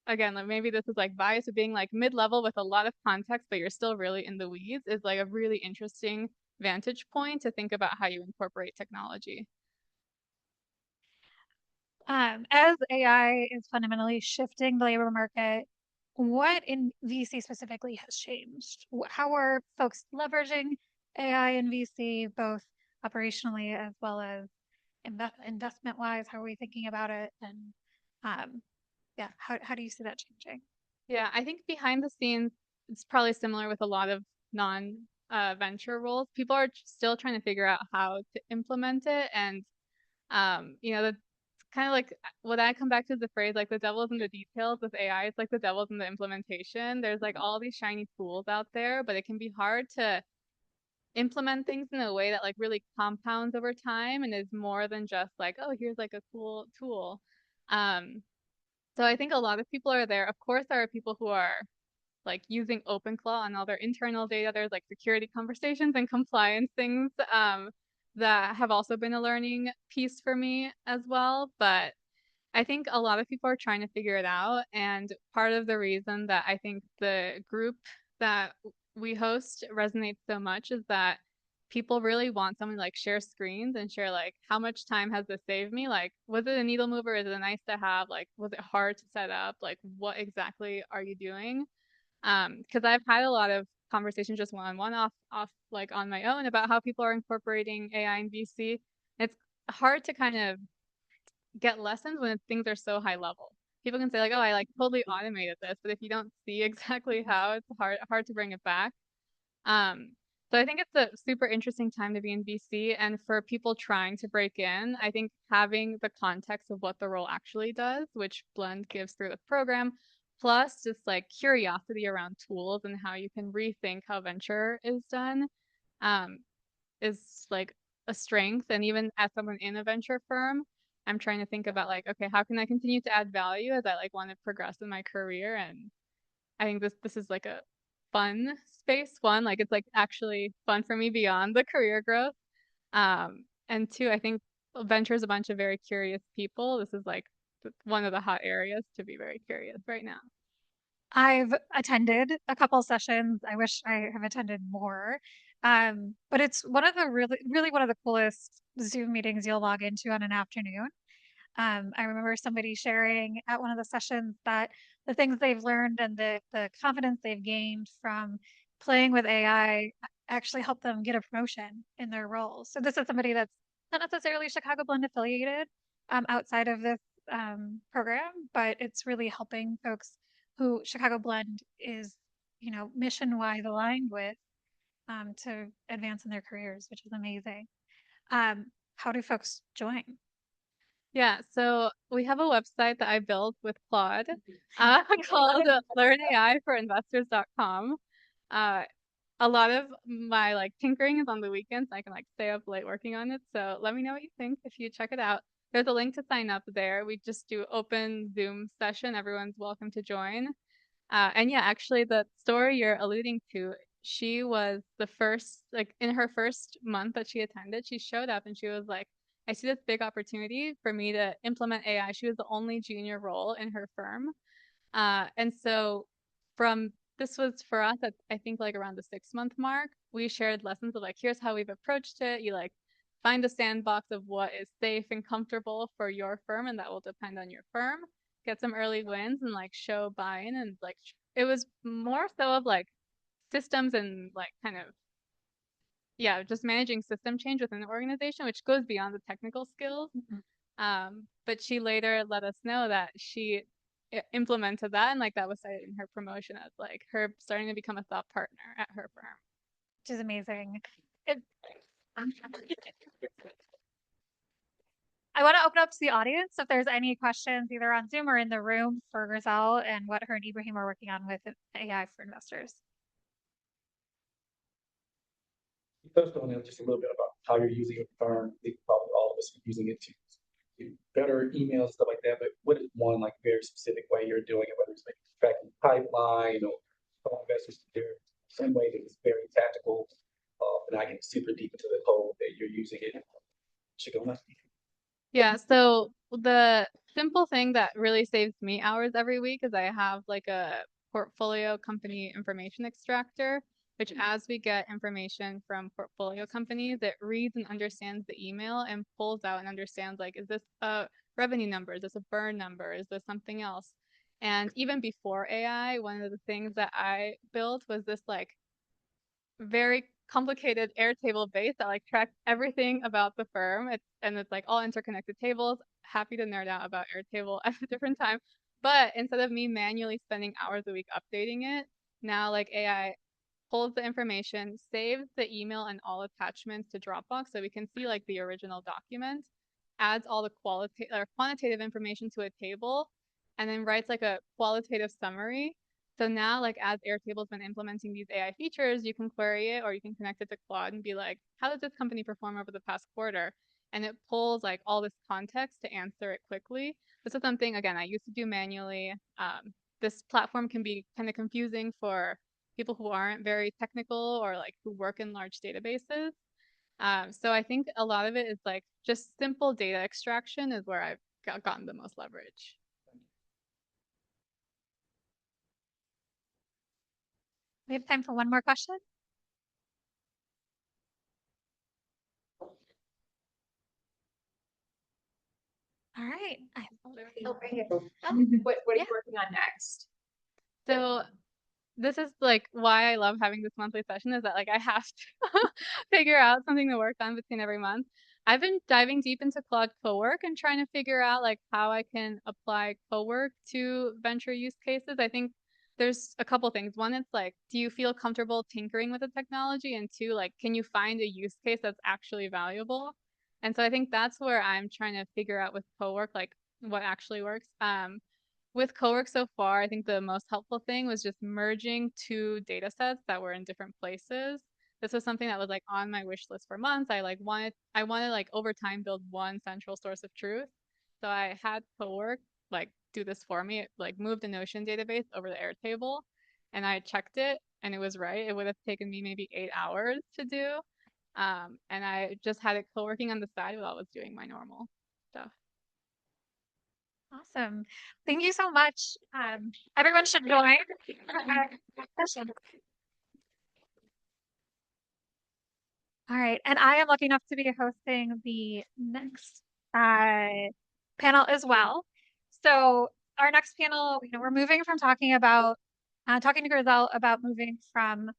again, like maybe this is like bias of being like mid-level with a lot of context, but you're still really in the weeds is like a really interesting vantage point to think about how you incorporate technology. As AI is fundamentally shifting the labor market, what in VC specifically has changed? How are folks leveraging AI in VC, both operationally as well as investment wise? How are we thinking about it? And yeah, how do you see that changing? Yeah, I think behind the scenes, it's probably similar with a lot of non-venture roles. People are still trying to figure out how to implement it. And, you know, the kind of like what I come back to is the phrase like the devil's in the details with AI. It's like the devil's in the implementation. There's like all these shiny tools out there, but it can be hard to implement things in a way that like really compounds over time and is more than just like, oh, here's like a cool tool. So I think a lot of people are there. Of course, there are people who are like using OpenClaw on all their internal data. There's like security conversations and compliance things that have also been a learning piece for me as well. But I think a lot of people are trying to figure it out. And part of the reason that I think the group that we host resonates so much is that people really want someone to like share screens and share like how much time has this saved me? Like, was it a needle mover? Is it a nice to have? Like, was it hard to set up? Like, what exactly are you doing? Because I've had a lot of conversations just one-on-one off like on my own about how people are incorporating AI in VC. It's hard to kind of get lessons when things are so high level. People can say like, oh, I like totally automated this, but if you don't see exactly how, it's hard to bring it back. So I think it's a super interesting time to be in VC, and for people trying to break in, I think having the context of what the role actually does, which Blend gives through the program, plus just like curiosity around tools and how you can rethink how venture is done, is like a strength. And even as someone in a venture firm, I'm trying to think about like, okay, how can I continue to add value as I like want to progress in my career? And I think this is like a fun space. One, like it's like actually fun for me beyond the career growth. And two, I think ventures a bunch of very curious people, this is like one of the hot areas to be very curious right now. I've attended a couple sessions. I wish I have attended more. But it's one of the really one of the coolest Zoom meetings you'll log into on an afternoon. I remember somebody sharing at one of the sessions that the things they've learned and the confidence they've gained from playing with AI actually helped them get a promotion in their roles. So this is somebody that's not necessarily Chicago Blend affiliated outside of this program, but it's really helping folks who Chicago Blend is, mission-wise aligned with to advance in their careers, which is amazing. How do folks join? Yeah, so we have a website that I built with Claude called learnaiforinvestors.com. A lot of my like tinkering is on the weekends. I can like stay up late working on it. So let me know what you think if you check it out. There's a link to sign up there. We just do open Zoom session. Everyone's welcome to join. And yeah, actually the story you're alluding to, she was the first, like in her first month that she attended, she showed up and she was like, I see this big opportunity for me to implement AI. She was the only junior role in her firm. And so this was for us at I think like around the 6-month mark, we shared lessons of like, here's how we've approached it. You like find the sandbox of what is safe and comfortable for your firm, and that will depend on your firm. Get some early wins and like show buy-in, and like it was more so of like systems and like kind of just managing system change within the organization, which goes beyond the technical skills. But she later let us know that she implemented that, and like that was cited in her promotion as like her starting to become a thought partner at her firm. Which is amazing. I want to open up to the audience if there's any questions either on Zoom or in the room for Grisel and what her and Ibrahim are working on with AI for investors. You touched on it just a little bit about how you're using it for firm. I think probably all of us are using it to better emails, stuff like that. But what is one like very specific way you're doing it, whether it's like tracking pipeline or investors, there some way that is very tactical, and I get super deep into the code that you're using it. Chingona. Yeah, so the simple thing that really saves me hours every week is I have like a portfolio company information extractor, which as we get information from portfolio companies, it reads and understands the email and pulls out and understands like, is this a revenue number? Is this a burn number? Is this something else? And even before AI, one of the things that I built was this like very complicated Airtable base that like tracks everything about the firm. It's like all interconnected tables. Happy to nerd out about Airtable at a different time. But instead of me manually spending hours a week updating it, now like AI pulls the information, saves the email and all attachments to Dropbox so we can see like the original document, adds all the qualitative or quantitative information to a table, and then writes like a qualitative summary. So now, like as Airtable's been implementing these AI features, you can query it or you can connect it to Claude and be like, how did this company perform over the past quarter? And it pulls like all this context to answer it quickly. This is something, again, I used to do manually. This platform can be kind of confusing for people who aren't very technical or like who work in large databases. So I think a lot of it is like just simple data extraction is where I've gotten the most leverage. We have time for one more question. All right. What are you working on next? So this is like why I love having this monthly session is that like I have to figure out something to work on between every month. I've been diving deep into Claude Cowork and trying to figure out like how I can apply Cowork to venture use cases. I think there's a couple things. One, it's like, do you feel comfortable tinkering with the technology? And two, like, can you find a use case that's actually valuable? And so I think that's where I'm trying to figure out with Cowork, like what actually works. With Cowork so far, I think the most helpful thing was just merging two data sets that were in different places. This was something that was like on my wish list for months. I wanted like over time build one central source of truth. So I had Cowork like do this for me. It like moved the Notion database over the Airtable, and I checked it and it was right. It would have taken me maybe 8 hours to do. And I just had it co-working on the side while I was doing my normal stuff. Awesome. Thank you so much. Everyone should join. All right. And I am lucky enough to be hosting the next panel as well. So our next panel, we're moving from talking to Grisel about moving from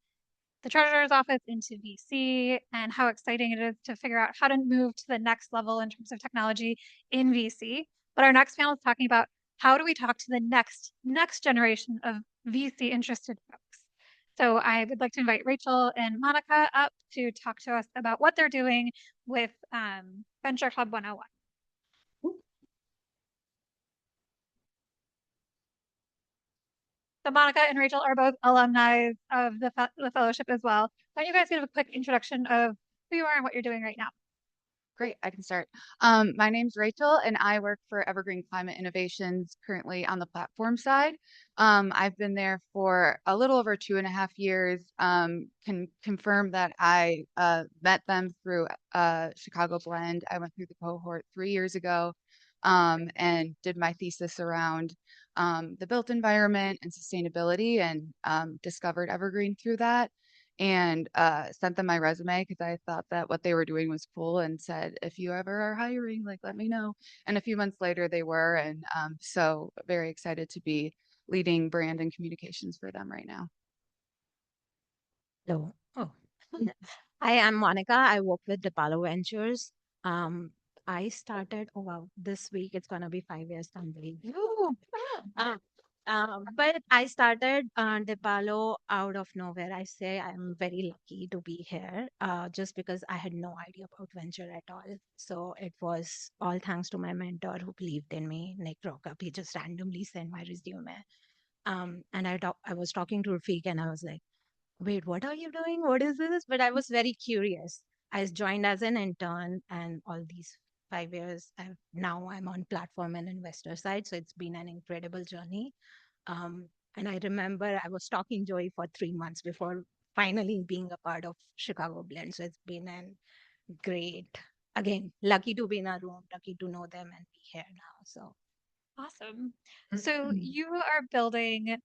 the treasurer's office into VC and how exciting it is to figure out how to move to the next level in terms of technology in VC. But our next panel is talking about how do we talk to the next generation of VC interested folks. So I would like to invite Rachel and Monika up to talk to us about what they're doing with Venture Club 101. So Monika and Rachel are both alumni of the fellowship as well. Why don't you guys give a quick introduction of who you are and what you're doing right now? Great, I can start. My name's Rachel, and I work for Evergreen Climate Innovations, currently on the platform side. I've been there for a little over 2.5 years. Can confirm that I met them through Chicago Blend. I went through the cohort 3 years ago and did my thesis around the built environment and sustainability, and discovered Evergreen through that. And sent them my resume because I thought that what they were doing was cool, and said, if you ever are hiring, like, let me know. And a few months later they were, and so very excited to be leading brand and communications for them right now. Hello. Oh, I am Monika. I work with Dipalo Ventures. I started, oh wow, this week it's gonna be 5 years, can't believe. But I started Dipalo out of nowhere. I say I'm very lucky to be here, just because I had no idea about venture at all. So it was all thanks to my mentor who believed in me, Nick Rockup. He just randomly sent my resume. And I was talking to Rafiq, and I was like, wait, what are you doing? What is this? But I was very curious. I joined as an intern, and all these 5 years, now I'm on platform and investor side. So it's been an incredible journey. And I remember I was talking Joey for 3 months before finally being a part of Chicago Blend. So it's been an great, again, lucky to be in a room, lucky to know them and be here now. So Awesome. So you are building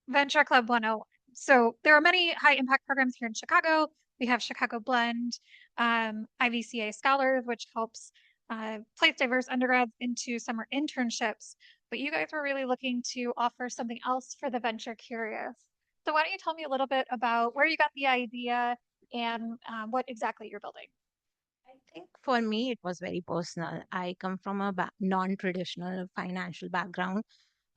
Venture Club 101. So there are many high impact programs here in Chicago. We have Chicago Blend, IVCA Scholars, which helps place diverse undergrads into summer internships. But you guys were really looking to offer something else for the venture curious. So why don't you tell me a little bit about where you got the idea and what exactly you're building? I think for me, it was very personal. I come from a non-traditional financial background.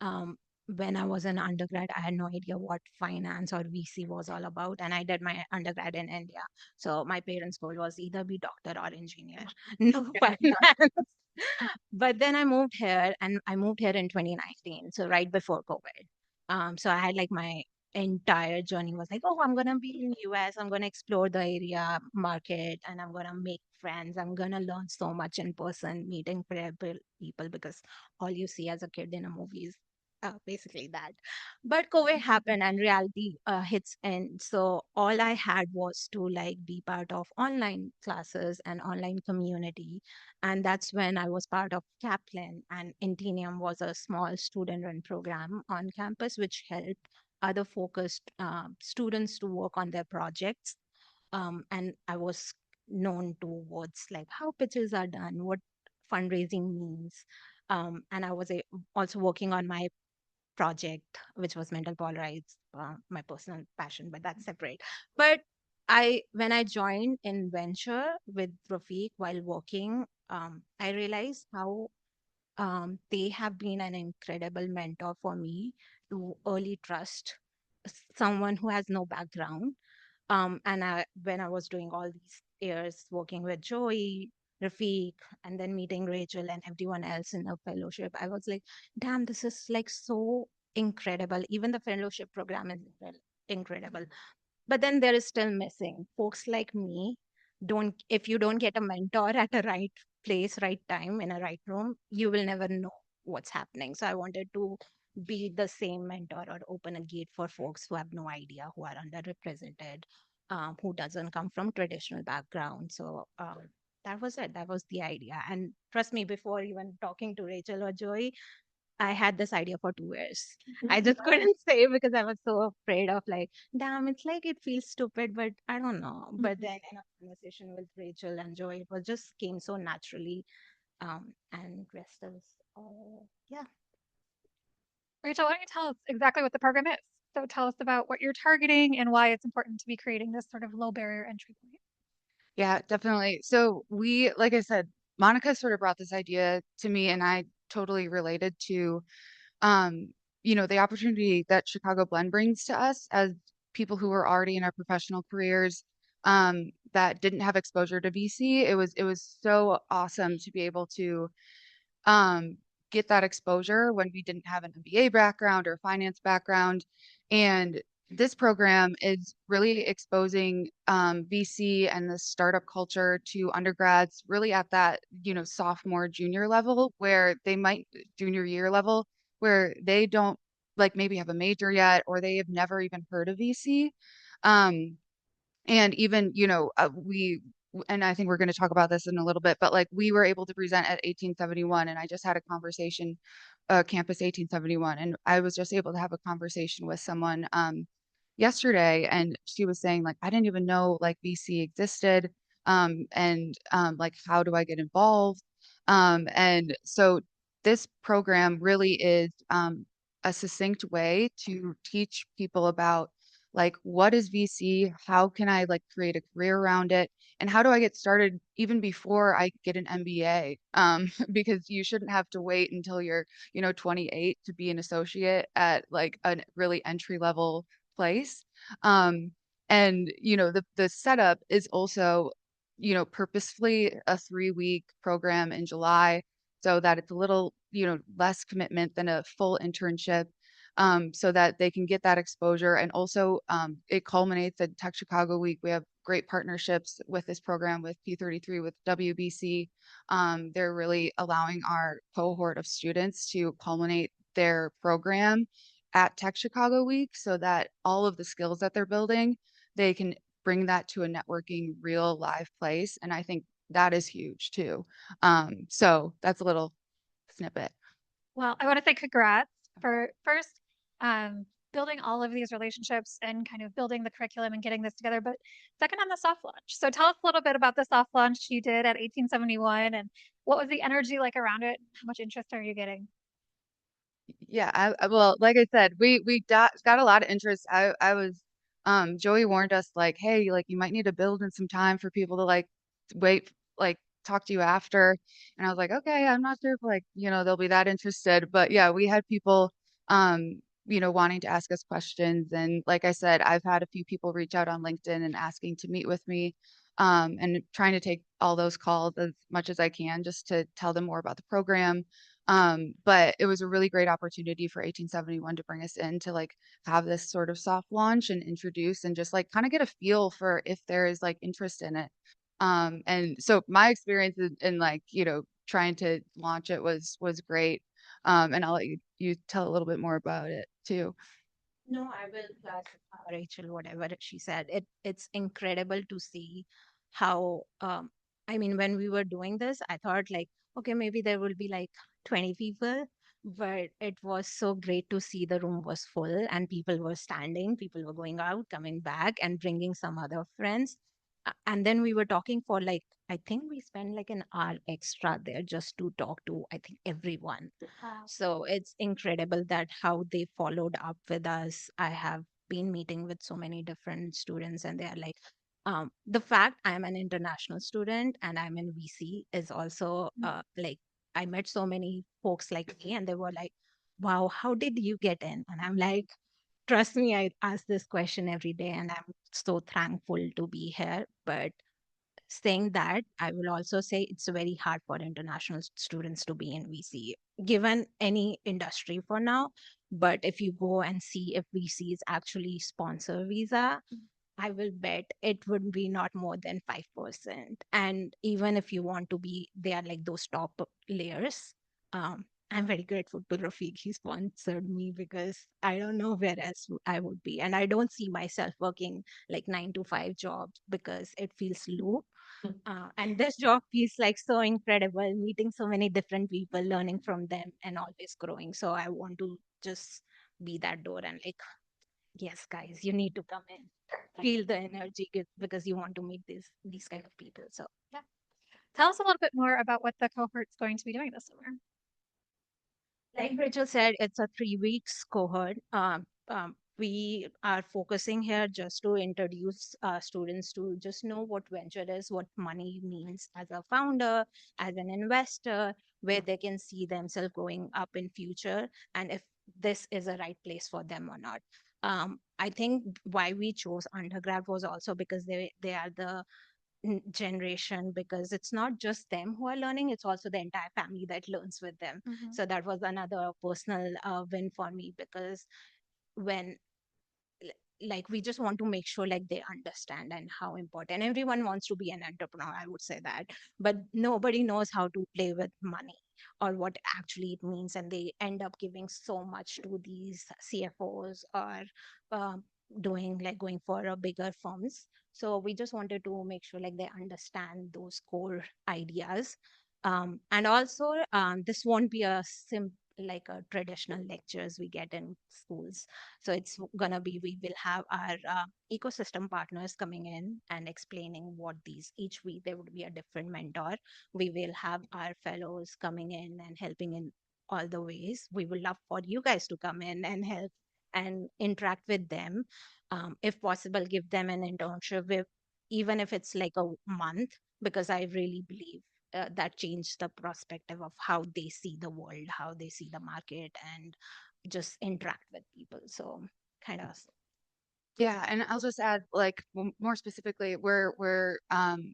Um, when I was an undergrad, I had no idea what finance or VC was all about, and I did my undergrad in India. So my parents' goal was either be doctor or engineer, no finance. But then I moved here, and I moved here in 2019, so right before COVID. So I had like my entire journey was like, oh, I'm gonna be in US, I'm gonna explore the area market, and I'm gonna make friends. I'm gonna learn so much in person, meeting people, because all you see as a kid in a movie is basically that. But COVID happened and reality hits in. So all I had was to like be part of online classes and online community. And that's when I was part of Kaplan, and Intenium was a small student-run program on campus, which helped other focused students to work on their projects. And I was known towards like how pitches are done, what fundraising means. And I was also working on my project, which was mental polarize, my personal passion, but that's separate. But when I joined in venture with Rafiq while working, I realized how they have been an incredible mentor for me to early trust someone who has no background. When I was doing all these years working with Joey, Rafiq, and then meeting Rachel and everyone else in the fellowship, I was like, damn, this is like so incredible. Even the fellowship program is incredible. But then there is still missing folks like me. If you don't get a mentor at a right place, right time, in a right room, you will never know what's happening. So I wanted to be the same mentor or open a gate for folks who have no idea, who are underrepresented, who doesn't come from traditional background. So that was it. That was the idea. And trust me, before even talking to Rachel or Joey, I had this idea for 2 years. I just couldn't say because I was so afraid of like, damn, it's like it feels stupid, but I don't know. But then in a conversation with Rachel and Joey, it was just came so naturally. And rest is, yeah. Rachel, why don't you tell us exactly what the program is? So tell us about what you're targeting and why it's important to be creating this sort of low barrier entry point. Yeah, definitely. So we, like I said, Monica sort of brought this idea to me, and I totally related to, um, the opportunity that Chicago Blend brings to us as people who are already in our professional careers, that didn't have exposure to VC. It was so awesome to be able to um, get that exposure when we didn't have an MBA background or finance background. And this program is really exposing VC and the startup culture to undergrads really at that, sophomore, junior level where they might, junior year level, where they don't like maybe have a major yet or they have never even heard of VC. Um, and even, and I think we're going to talk about this in a little bit, but like we were able to present at 1871, and I just had a conversation, Campus 1871, and I was just able to have a conversation with someone yesterday, and she was saying like, I didn't even know like VC existed, and like how do I get involved? And so this program really is a succinct way to teach people about like what is VC? How can I like create a career around it? And how do I get started even before I get an MBA? Because you shouldn't have to wait until you're, 28 to be an associate at like a really entry level place. Um, and the setup is also, purposefully a 3-week program in July so that it's a little, less commitment than a full internship, so that they can get that exposure. And also, it culminates at Tech Chicago Week. We have great partnerships with this program with P33, with WBC. They're really allowing our cohort of students to culminate their program at Tech Chicago Week so that all of the skills that they're building, they can bring that to a networking, real live place. And I think that is huge too. So that's a little snippet. Well, I want to say congrats for first building all of these relationships and kind of building the curriculum and getting this together, but second on the soft launch. So tell us a little bit about the soft launch you did at 1871 and what was the energy like around it? How much interest are you getting? Yeah, well, like I said, we got a lot of interest. I was Joey warned us like, hey, like you might need to build in some time for people to like wait, like talk to you after. And I was like, okay, I'm not sure if like, they'll be that interested. But yeah, we had people wanting to ask us questions. And like I said, I've had a few people reach out on LinkedIn and asking to meet with me. And trying to take all those calls as much as I can just to tell them more about the program. But it was a really great opportunity for 1871 to bring us in to like have this sort of soft launch and introduce and just like kind of get a feel for if there is like interest in it. And so my experience in like, trying to launch it was great. And I'll let you tell a little bit more about it too. No, I will plus Rachel, whatever she said. It's incredible to see how I mean, when we were doing this, I thought like, okay, maybe there will be like 20 people, but it was so great to see the room was full and people were standing, people were going out, coming back and bringing some other friends. And then we were talking for like, I think we spent like an hour extra there just to talk to, I think, everyone. So it's incredible that how they followed up with us. I have been meeting with so many different students, and they are like, the fact I'm an international student and I'm in VC is also like, I met so many folks like me, and they were like, wow, how did you get in? And I'm like, trust me, I ask this question every day, and I'm so thankful to be here. But saying that, I will also say it's very hard for international students to be in VC, given any industry for now. But if you go and see if VCs actually sponsor visa, I will bet it would be not more than 5%. And even if you want to be, they are like those top layers. I'm very grateful to Rafiq. He sponsored me because I don't know where else I would be. And I don't see myself working like 9 to 5 jobs because it feels low. And this job feels like so incredible, meeting so many different people, learning from them, and always growing. So I want to just be that door and like, yes, guys, you need to come in, feel the energy because you want to meet these kind of people. So Yeah. Tell us a little bit more about what the cohort's going to be doing this summer. like Rachel said, it's a 3 weeks cohort. We are focusing here just to introduce students to just know what venture is, what money means as a founder, as an investor, where they can see themselves going up in future, and if this is a right place for them or not. I think why we chose undergrad was also because they are the generation, because it's not just them who are learning, it's also the entire family that learns with them. So that was another personal win for me, because when like we just want to make sure like they understand and how important everyone wants to be an entrepreneur, I would say that, but nobody knows how to play with money or what actually it means, and they end up giving so much to these CFOs or uh, doing like going for a bigger firms. So we just wanted to make sure like they understand those core ideas. And also this won't be a like a traditional lectures we get in schools. So it's gonna be, we will have our ecosystem partners coming in and explaining what these, each week there would be a different mentor. We will have our fellows coming in and helping in all the ways. We would love for you guys to come in and help and interact with them. If possible, give them an internship, even if it's like a month, because I really believe that changed the perspective of how they see the world, how they see the market, and just interact with people. So kind of. Yeah, and I'll just add, like, more specifically, we're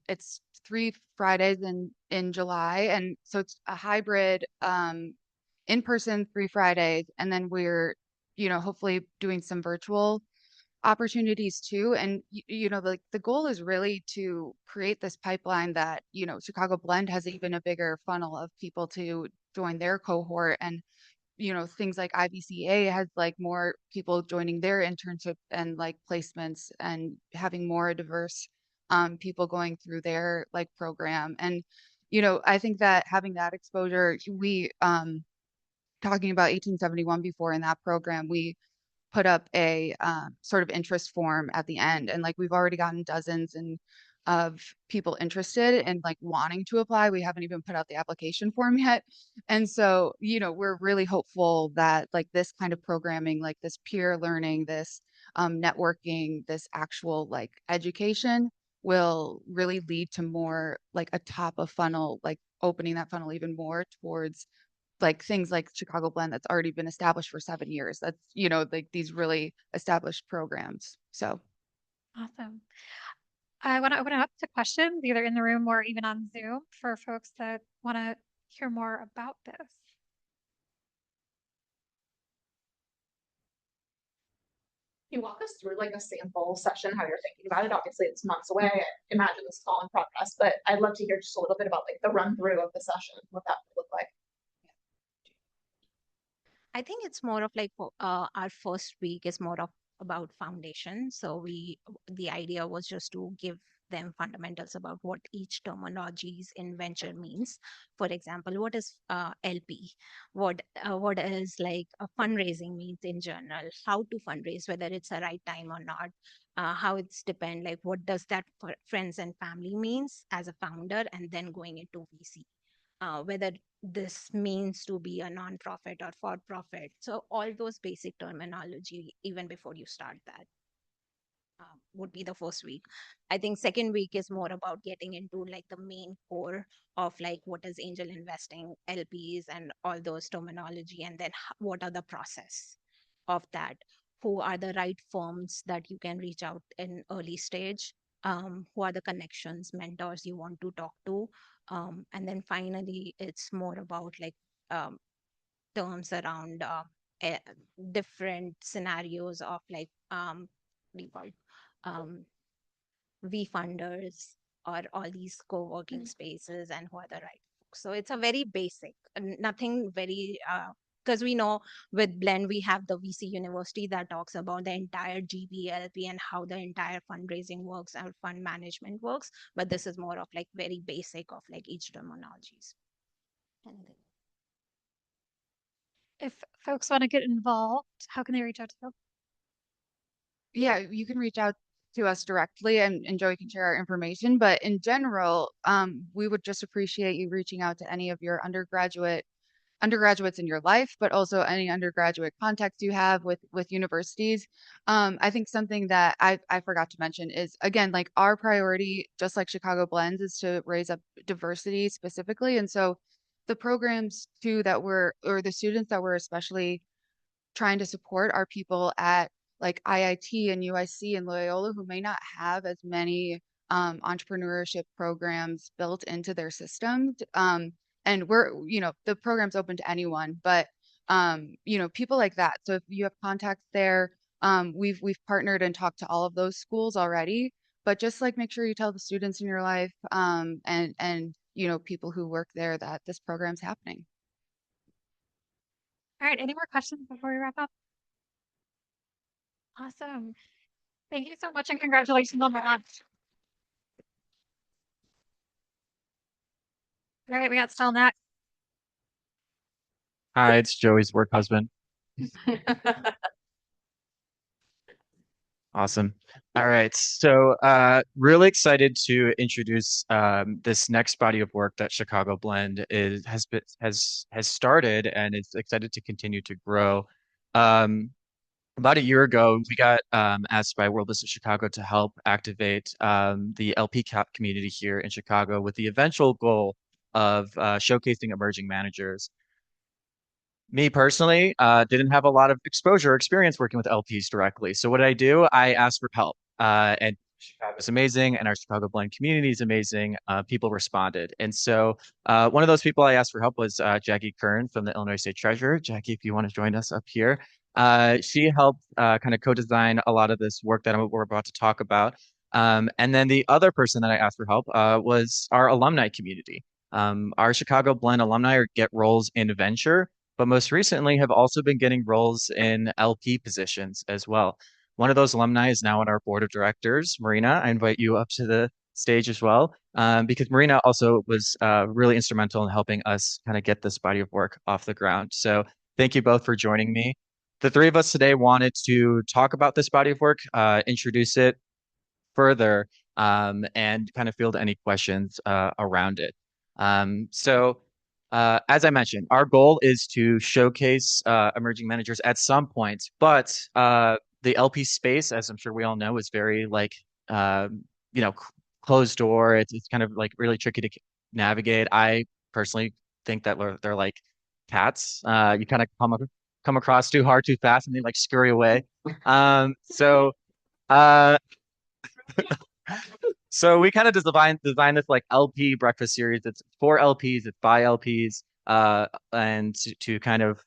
it's 3 Fridays in July, and so it's a hybrid in person 3 Fridays, and then we're, hopefully doing some virtual opportunities too. And like the goal is really to create this pipeline that, Chicago Blend has even a bigger funnel of people to join their cohort, and things like IBCA has like more people joining their internship and like placements, and having more diverse people going through their like program. And I think that having that exposure, we talking about 1871 before, in that program we put up a sort of interest form at the end, and like we've already gotten dozens of people interested and like wanting to apply. We haven't even put out the application form yet. And so, we're really hopeful that like this kind of programming, like this peer learning, this networking, this actual like education will really lead to more like a top of funnel, like opening that funnel even more towards like things like Chicago Blend that's already been established for 7 years. That's, like these really established programs. So Awesome. I want to open it up to questions, either in the room or even on Zoom, for folks that want to hear more about this. Can you walk us through like a sample session, how you're thinking about it? Obviously it's months away. I imagine this is all in progress, but I'd love to hear just a little bit about like the run through of the session, what that would look like. I think it's more of like our first week is more of about foundation. So the idea was just to give them fundamentals about what each terminologies in venture means. For example, what is LP? What is like a fundraising means in general? How to fundraise, whether it's a right time or not? How it's depend, like what does that for friends and family means as a founder, and then going into VC. Whether this means to be a non-profit or for-profit. So all those basic terminology, even before you start that, would be the first week. I think second week is more about getting into like the main core of like what is angel investing, LPs, and all those terminology, and then what are the process of that. Who are the right firms that you can reach out in early stage? Who are the connections, mentors you want to talk to? And then finally, it's more about like terms around eh, different scenarios of like what do you call it? V funders or all these co-working spaces, and who are the right talks. So it's a very basic, nothing very, because we know with Blend, we have the VC University that talks about the entire GBLP and how the entire fundraising works and fund management works. But this is more of like very basic of like each terminologies. If folks want to get involved, how can they reach out to you? Yeah, you can reach out to us directly and Joey can share our information. But in general, we would just appreciate you reaching out to any of your undergraduates in your life, but also any undergraduate contacts you have with universities. I think something that I forgot to mention is, again, like our priority, just like Chicago Blends, is to raise up diversity specifically. And so the programs too or the students that we're especially trying to support are people at like IIT and UIC and Loyola who may not have as many entrepreneurship programs built into their systems. And the program's open to anyone, but people like that. So if you have contacts there, we've partnered and talked to all of those schools already, but just like make sure you tell the students in your life and people who work there that this program's happening. All right, any more questions before we wrap up? Awesome. Thank you so much and congratulations on the launch. All right, we got Stel next. Hi, it's Joey's work husband. Awesome. All right. So really excited to introduce this next body of work that Chicago Blend has started and is excited to continue to grow. About a year ago, we got asked by World Business Chicago to help activate the LP community here in Chicago with the eventual goal of showcasing emerging managers. Me personally, didn't have a lot of exposure or experience working with LPs directly. So what did I do? I asked for help. And Chicago is amazing, and our Chicago Blend community is amazing. People responded. And so one of those people I asked for help was Jackie Kerns from the Illinois State Treasurer. Jackie, if you want to join us up here. She helped kind of co-design a lot of this work that we're about to talk about. And then the other person that I asked for help was our alumni community. Our Chicago Blend alumni get roles in venture, but most recently have also been getting roles in LP positions as well. One of those alumni is now on our board of directors, Marina. I invite you up to the stage as well, because Marina also was really instrumental in helping us kind of get this body of work off the ground. So thank you both for joining me. The three of us today wanted to talk about this body of work, introduce it further, and kind of field any questions around it. As I mentioned, our goal is to showcase emerging managers at some point, but the LP space, as I'm sure we all know, is very closed door. It's kind of like really tricky to navigate. I personally think that they're like cats. You kind of come across too hard, too fast, and they like scurry away. So we kind of design this like LP breakfast series. It's for LPs, it's by LPs, and to kind of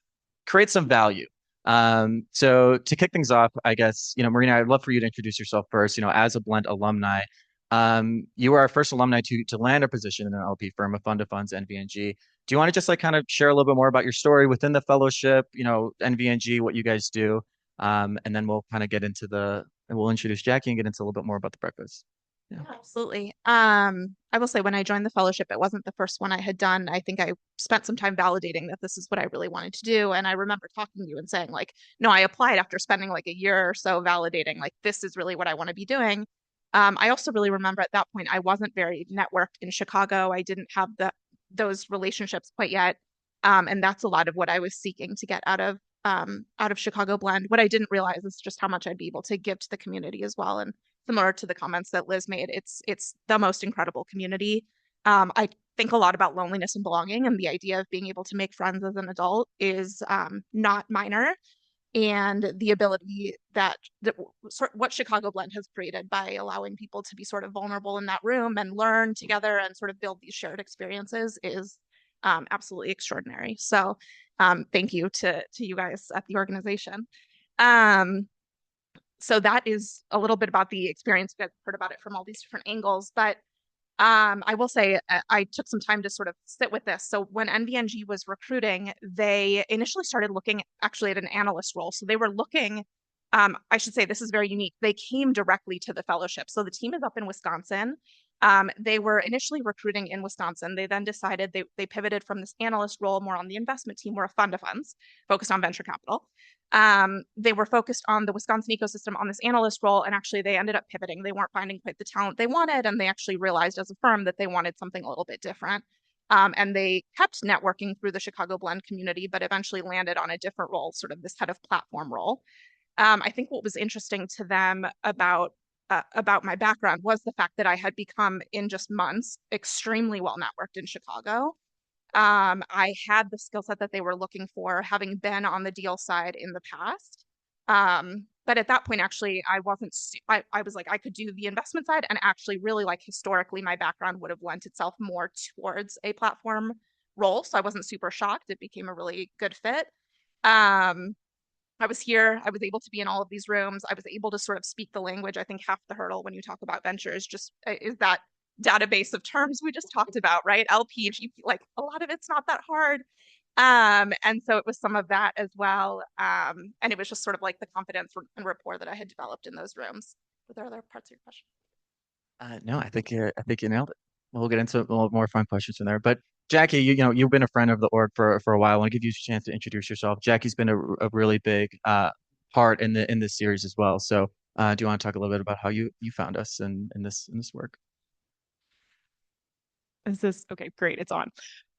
create some value. So to kick things off, I guess, Marina, I'd love for you to introduce yourself first, as a Blend alumni. You were our first alumni to land a position in an LP firm, a fund of funds, NVNG. Do you want to just like kind of share a little bit more about your story within the fellowship, NVNG, what you guys do? And then we'll kind of we'll introduce Jackie and get into a little bit more about the breakfast. Yeah, absolutely. I will say when I joined the fellowship, it wasn't the first one I had done. I think I spent some time validating that this is what I really wanted to do. And I remember talking to you and saying like, no, I applied after spending like a year or so validating like, this is really what I want to be doing. I also really remember at that point, I wasn't very networked in Chicago. I didn't have those relationships quite yet. And that's a lot of what I was seeking to get out of Chicago Blend. What I didn't realize is just how much I'd be able to give to the community as well. And similar to the comments that Liz made, it's the most incredible community. I think a lot about loneliness and belonging, and the idea of being able to make friends as an adult is not minor. And the ability that what Chicago Blend has created by allowing people to be sort of vulnerable in that room and learn together and sort of build these shared experiences is absolutely extraordinary. So thank you to you guys at the organization. So that is a little bit about the experience. We've heard about it from all these different angles, but I will say I took some time to sort of sit with this. So when NVNG was recruiting, they initially started looking actually at an analyst role. So they were looking, I should say this is very unique. They came directly to the fellowship. So the team is up in Wisconsin. They were initially recruiting in Wisconsin. They then decided they pivoted from this analyst role more on the investment team. We're a fund of funds focused on venture capital. They were focused on the Wisconsin ecosystem on this analyst role, and actually they ended up pivoting. They weren't finding quite the talent they wanted, and they actually realized as a firm that they wanted something a little bit different. And they kept networking through the Chicago Blend community, but eventually landed on a different role, sort of this head of platform role. I think what was interesting to them about my background was the fact that I had become, in just months, extremely well networked in Chicago. I had the skill set that they were looking for, having been on the deal side in the past. But at that point, actually, I wasn't, I was like, I could do the investment side, and actually really like historically, my background would have lent itself more towards a platform role. So I wasn't super shocked. It became a really good fit. I was here, I was able to be in all of these rooms. I was able to sort of speak the language. I think half the hurdle when you talk about ventures just is that database of terms we just talked about, right? LP, GP, like a lot of it's not that hard. And so it was some of that as well. And it was just sort of like the confidence and rapport that I had developed in those rooms. Were there other parts of your question? No, I think you nailed it. We'll get into a little more fun questions in there. But Jackie, you've been a friend of the org for a while. I want to give you a chance to introduce yourself. Jackie's been a really big part in this series as well. So do you want to talk a little bit about how you found us in this work? Is this okay? Great, it's on.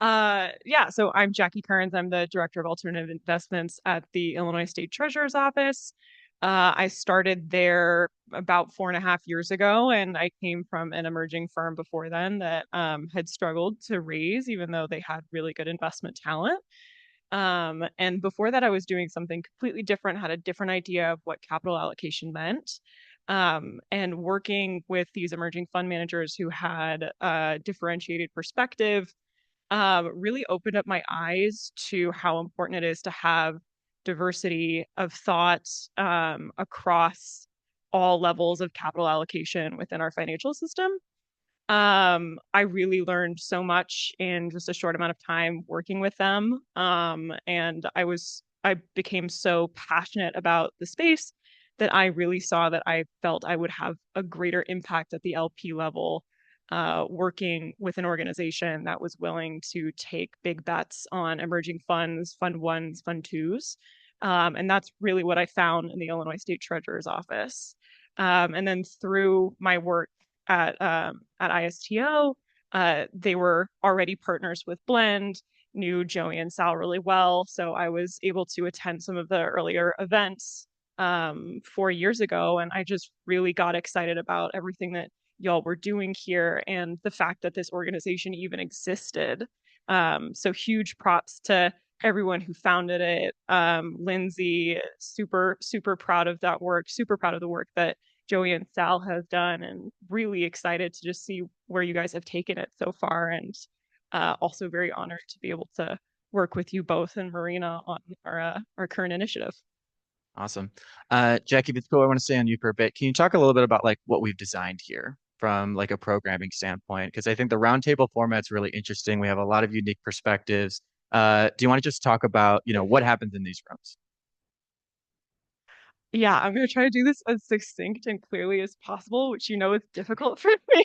Yeah, so I'm Jackie Kerns. I'm the Director of Alternative Investments at the Illinois State Treasurer's Office. I started there about 4.5 years ago, and I came from an emerging firm before then that had struggled to raise, even though they had really good investment talent. And before that, I was doing something completely different, had a different idea of what capital allocation meant. And working with these emerging fund managers who had a differentiated perspective really opened up my eyes to how important it is to have diversity of thought across all levels of capital allocation within our financial system. I really learned so much in just a short amount of time working with them. And I became so passionate about the space that I really saw that I felt I would have a greater impact at the LP level, working with an organization that was willing to take big bets on emerging funds, fund ones, fund twos. And that's really what I found in the Illinois State Treasurer's Office. And then through my work at ISTO, they were already partners with Blend, knew Joey and Sal really well. So I was able to attend some of the earlier events 4 years ago, and I just really got excited about everything that y'all were doing here and the fact that this organization even existed. So huge props to everyone who founded it. Lindsay, super proud of that work, super proud of the work that Joey and Sal have done, and really excited to just see where you guys have taken it so far, and also very honored to be able to work with you both and Marina on our current initiative. Awesome. Jackie, before I want to stay on you for a bit, can you talk a little bit about like what we've designed here from like a programming standpoint? Because I think the roundtable format's really interesting. We have a lot of unique perspectives. Do you want to just talk about, what happens in these rooms? Yeah, I'm going to try to do this as succinct and clearly as possible, which is difficult for me.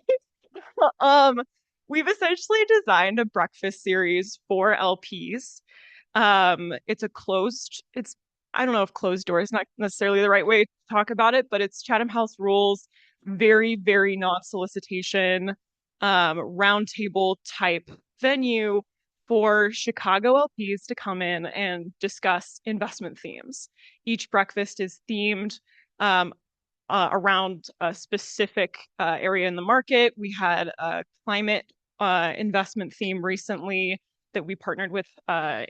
We've essentially designed a breakfast series for LPs. I don't know if closed door is not necessarily the right way to talk about it, but it's Chatham House rules, very, very non-solicitation, roundtable type venue for Chicago LPs to come in and discuss investment themes. Each breakfast is themed around a specific area in the market. We had a climate investment theme recently that we partnered with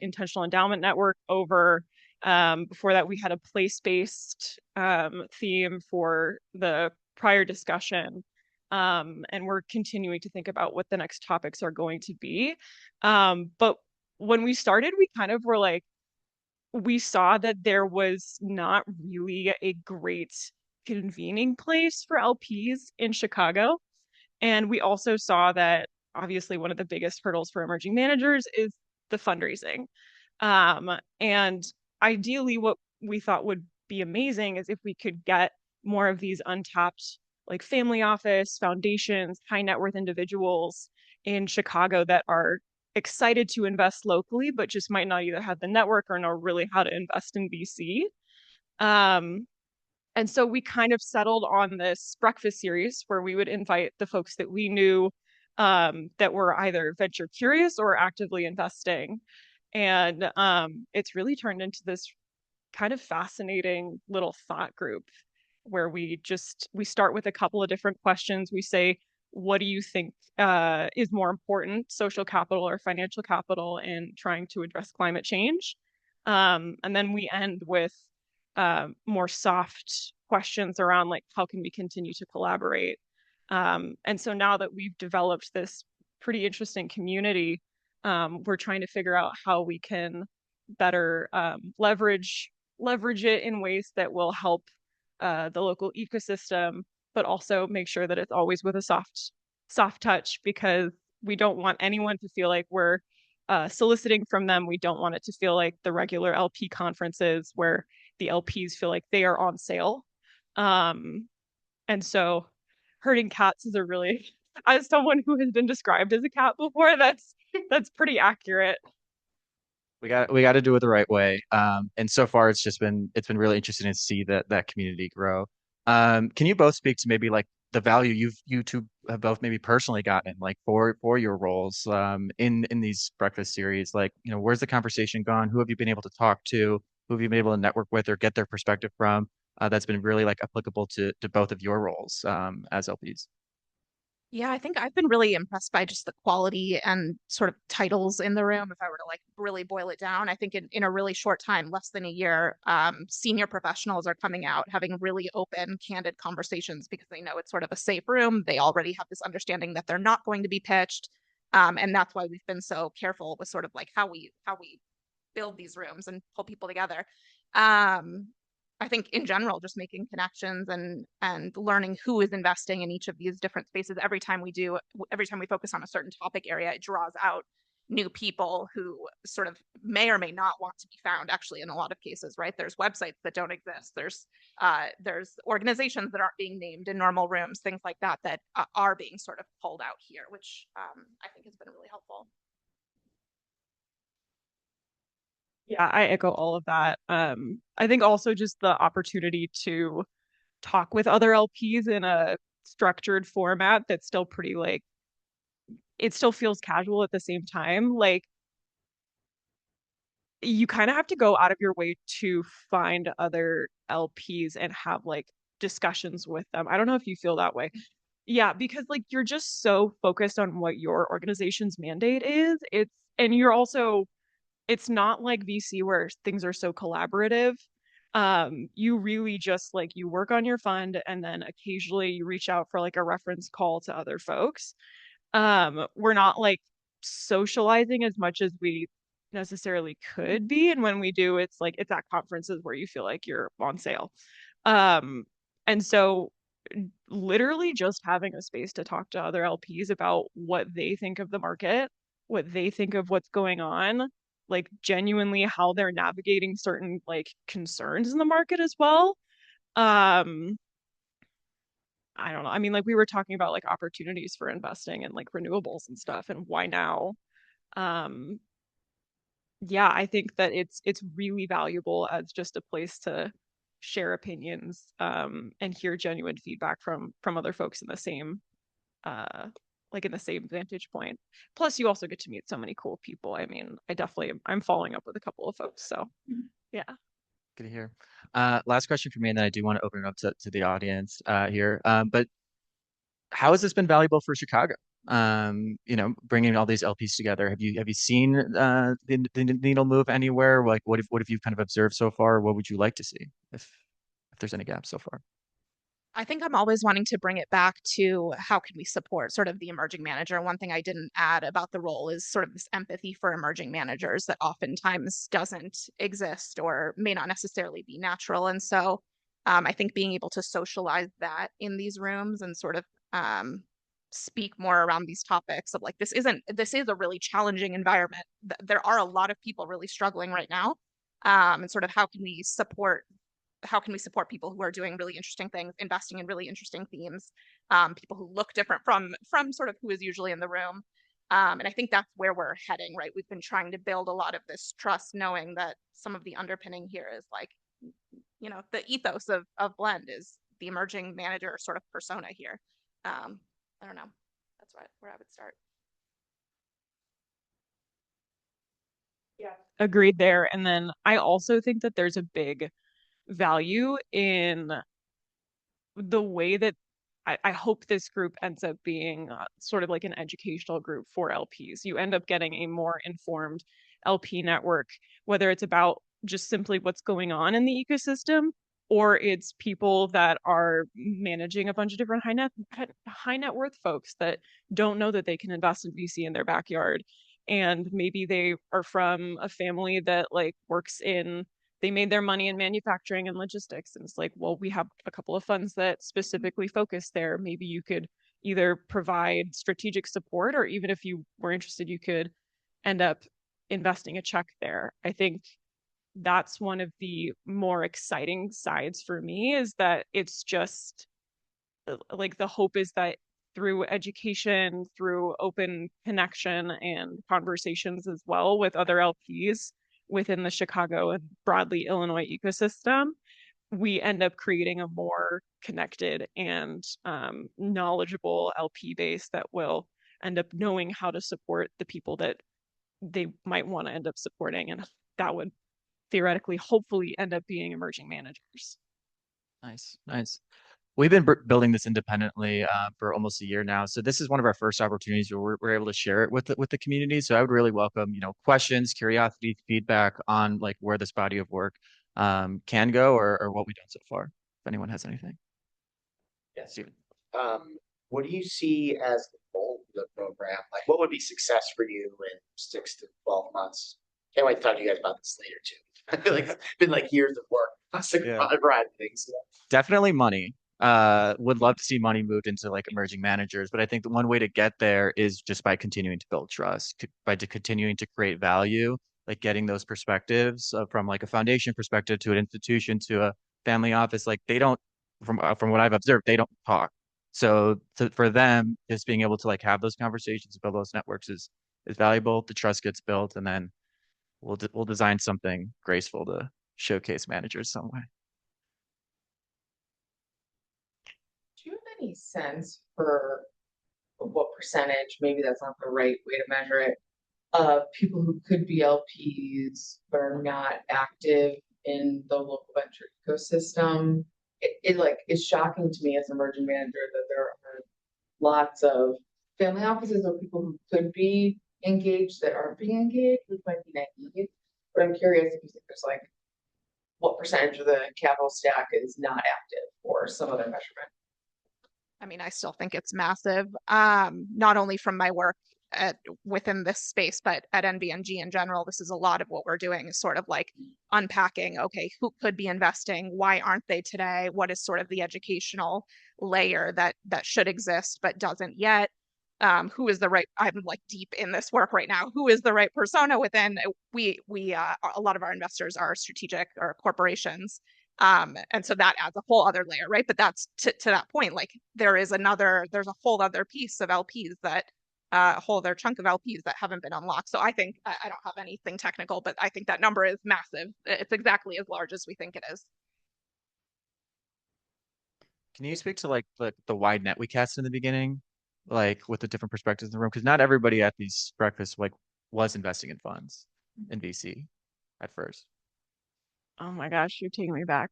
Intentional Endowment Network over. Before that, we had a place-based theme for the prior discussion. And we're continuing to think about what the next topics are going to be. But when we started, we kind of were like, we saw that there was not really a great convening place for LPs in Chicago. And we also saw that obviously one of the biggest hurdles for emerging managers is the fundraising. And ideally, what we thought would be amazing is if we could get more of these untapped, like family office, foundations, high net worth individuals in Chicago that are excited to invest locally, but just might not either have the network or know really how to invest in VC. And so we kind of settled on this breakfast series where we would invite the folks that we knew that were either venture curious or actively investing. And it's really turned into this kind of fascinating little thought group where we start with a couple of different questions. We say, what do you think is more important, social capital or financial capital, in trying to address climate change? And then we end with more soft questions around like, how can we continue to collaborate? And so now that we've developed this pretty interesting community, we're trying to figure out how we can better leverage it in ways that will help the local ecosystem, but also make sure that it's always with a soft touch, because we don't want anyone to feel like we're soliciting from them. We don't want it to feel like the regular LP conferences where the LPs feel like they are on sale. And so herding cats is a really, as someone who has been described as a cat before, that's pretty accurate. We got to do it the right way. And so far it's been really interesting to see that community grow. Can you both speak to maybe like the value you two have both maybe personally gotten, like for your roles in these breakfast series? Like, you know, where's the conversation gone? Who have you been able to talk to? Who have you been able to network with or get their perspective from? That's been really like applicable to both of your roles as LPs. Yeah, I think I've been really impressed by just the quality and sort of titles in the room. If I were to like really boil it down, I think in a really short time, less than a year, senior professionals are coming out, having really open, candid conversations because they know it's sort of a safe room. They already have this understanding that they're not going to be pitched. And that's why we've been so careful with sort of like how we build these rooms and pull people together. I think in general, just making connections and learning who is investing in each of these different spaces. Every time we focus on a certain topic area, it draws out new people who sort of may or may not want to be found, actually, in a lot of cases, right? There's websites that don't exist. There's organizations that aren't being named in normal rooms, things like that are being sort of pulled out here, which I think has been really helpful. Yeah, I echo all of that. I think also just the opportunity to talk with other LPs in a structured format that's still pretty like, it still feels casual at the same time. Like, you kind of have to go out of your way to find other LPs and have like discussions with them. I don't know if you feel that way. Yeah, because like you're just so focused on what your organization's mandate is. And you're also, it's not like VC where things are so collaborative. You really just like, you work on your fund and then occasionally you reach out for like a reference call to other folks. We're not like socializing as much as we necessarily could be. And when we do, it's like, it's at conferences where you feel like you're on sale. And so literally just having a space to talk to other LPs about what they think of the market, what they think of what's going on, like genuinely how they're navigating certain like concerns in the market as well. I don't know. I mean, like we were talking about like opportunities for investing in like renewables and stuff and why now. Yeah, I think that it's really valuable as just a place to share opinions and hear genuine feedback from other folks in the same like in the same vantage point. Plus, you also get to meet so many cool people. I mean, I'm following up with a couple of folks. So, yeah. Good to hear. Last question for me, and then I do want to open it up to the audience here. But how has this been valuable for Chicago? You know, bringing all these LPs together. Have you seen the needle move anywhere? Like, what have you kind of observed so far? What would you like to see if there's any gaps so far? I think I'm always wanting to bring it back to how can we support sort of the emerging manager. One thing I didn't add about the role is sort of this empathy for emerging managers that oftentimes doesn't exist or may not necessarily be natural. And so I think being able to socialize that in these rooms and sort of speak more around these topics of like, this is a really challenging environment. There are a lot of people really struggling right now. And sort of how can we support people who are doing really interesting things, investing in really interesting themes, people who look different from sort of who is usually in the room. And I think that's where we're heading, right? We've been trying to build a lot of this trust, knowing that some of the underpinning here is like, you know, the ethos of Blend is the emerging manager sort of persona here. I don't know. That's where I would start. Yeah, agreed there. And then I also think that there's a big value in the way that I hope this group ends up being sort of like an educational group for LPs. You end up getting a more informed LP network, whether it's about just simply what's going on in the ecosystem, or it's people that are managing a bunch of different high net worth folks that don't know that they can invest in VC in their backyard. And maybe they are from a family that like works in, they made their money in manufacturing and logistics. And it's like, well, we have a couple of funds that specifically focus there. Maybe you could either provide strategic support, or even if you were interested, you could end up investing a check there. I think that's one of the more exciting sides for me, is that it's just like the hope is that through education, through open connection and conversations as well with other LPs within the Chicago and broadly Illinois ecosystem, we end up creating a more connected and knowledgeable LP base that will end up knowing how to support the people that they might want to end up supporting. And that would theoretically, hopefully, end up being emerging managers. Nice, nice. We've been building this independently for almost a year now, so this is one of our first opportunities where we're able to share it with the community. So I would really welcome, you know, questions, curiosity, feedback on like where this body of work can go, or what we've done so far. If anyone has anything. Yes. Steven. What do you see as the goal of the program? Like, what would be success for you in 6 to 12 months? Can't wait to talk to you guys about this later too. I feel like it's been like years of work. A variety of things. Definitely money. Would love to see money moved into like emerging managers, but I think the one way to get there is just by continuing to build trust, by continuing to create value, like getting those perspectives from like a foundation perspective to an institution to a family office. Like they don't, from what I've observed, they don't talk. So for them, just being able to like have those conversations, build those networks is valuable. The trust gets built, and then we'll design something graceful to showcase managers some way. Do you have any sense for what percentage, maybe that's not the right way to measure it, of people who could be LPs but are not active in the local venture ecosystem? It like is shocking to me as an emerging manager that there are lots of family offices or people who could be engaged that aren't being engaged, which might be naive. But I'm curious if you think there's like what percentage of the capital stack is not active or some other measurement. I mean, I still think it's massive, not only from my work within this space, but at NVNG in general. This is a lot of what we're doing, is sort of like unpacking, okay, who could be investing? Why aren't they today? What is sort of the educational layer that should exist but doesn't yet? Who is the right, I'm like deep in this work right now, who is the right persona within, a lot of our investors are strategic or corporations. And so that adds a whole other layer, right? But that's to that point, like there's a whole other piece of LPs that, a whole other chunk of LPs that haven't been unlocked. So I think, I don't have anything technical, but I think that number is massive. It's exactly as large as we think it is. Can you speak to like the wide net we cast in the beginning, like with the different perspectives in the room? Because not everybody at these breakfasts like was investing in funds in VC at first. Oh my gosh, you're taking me back.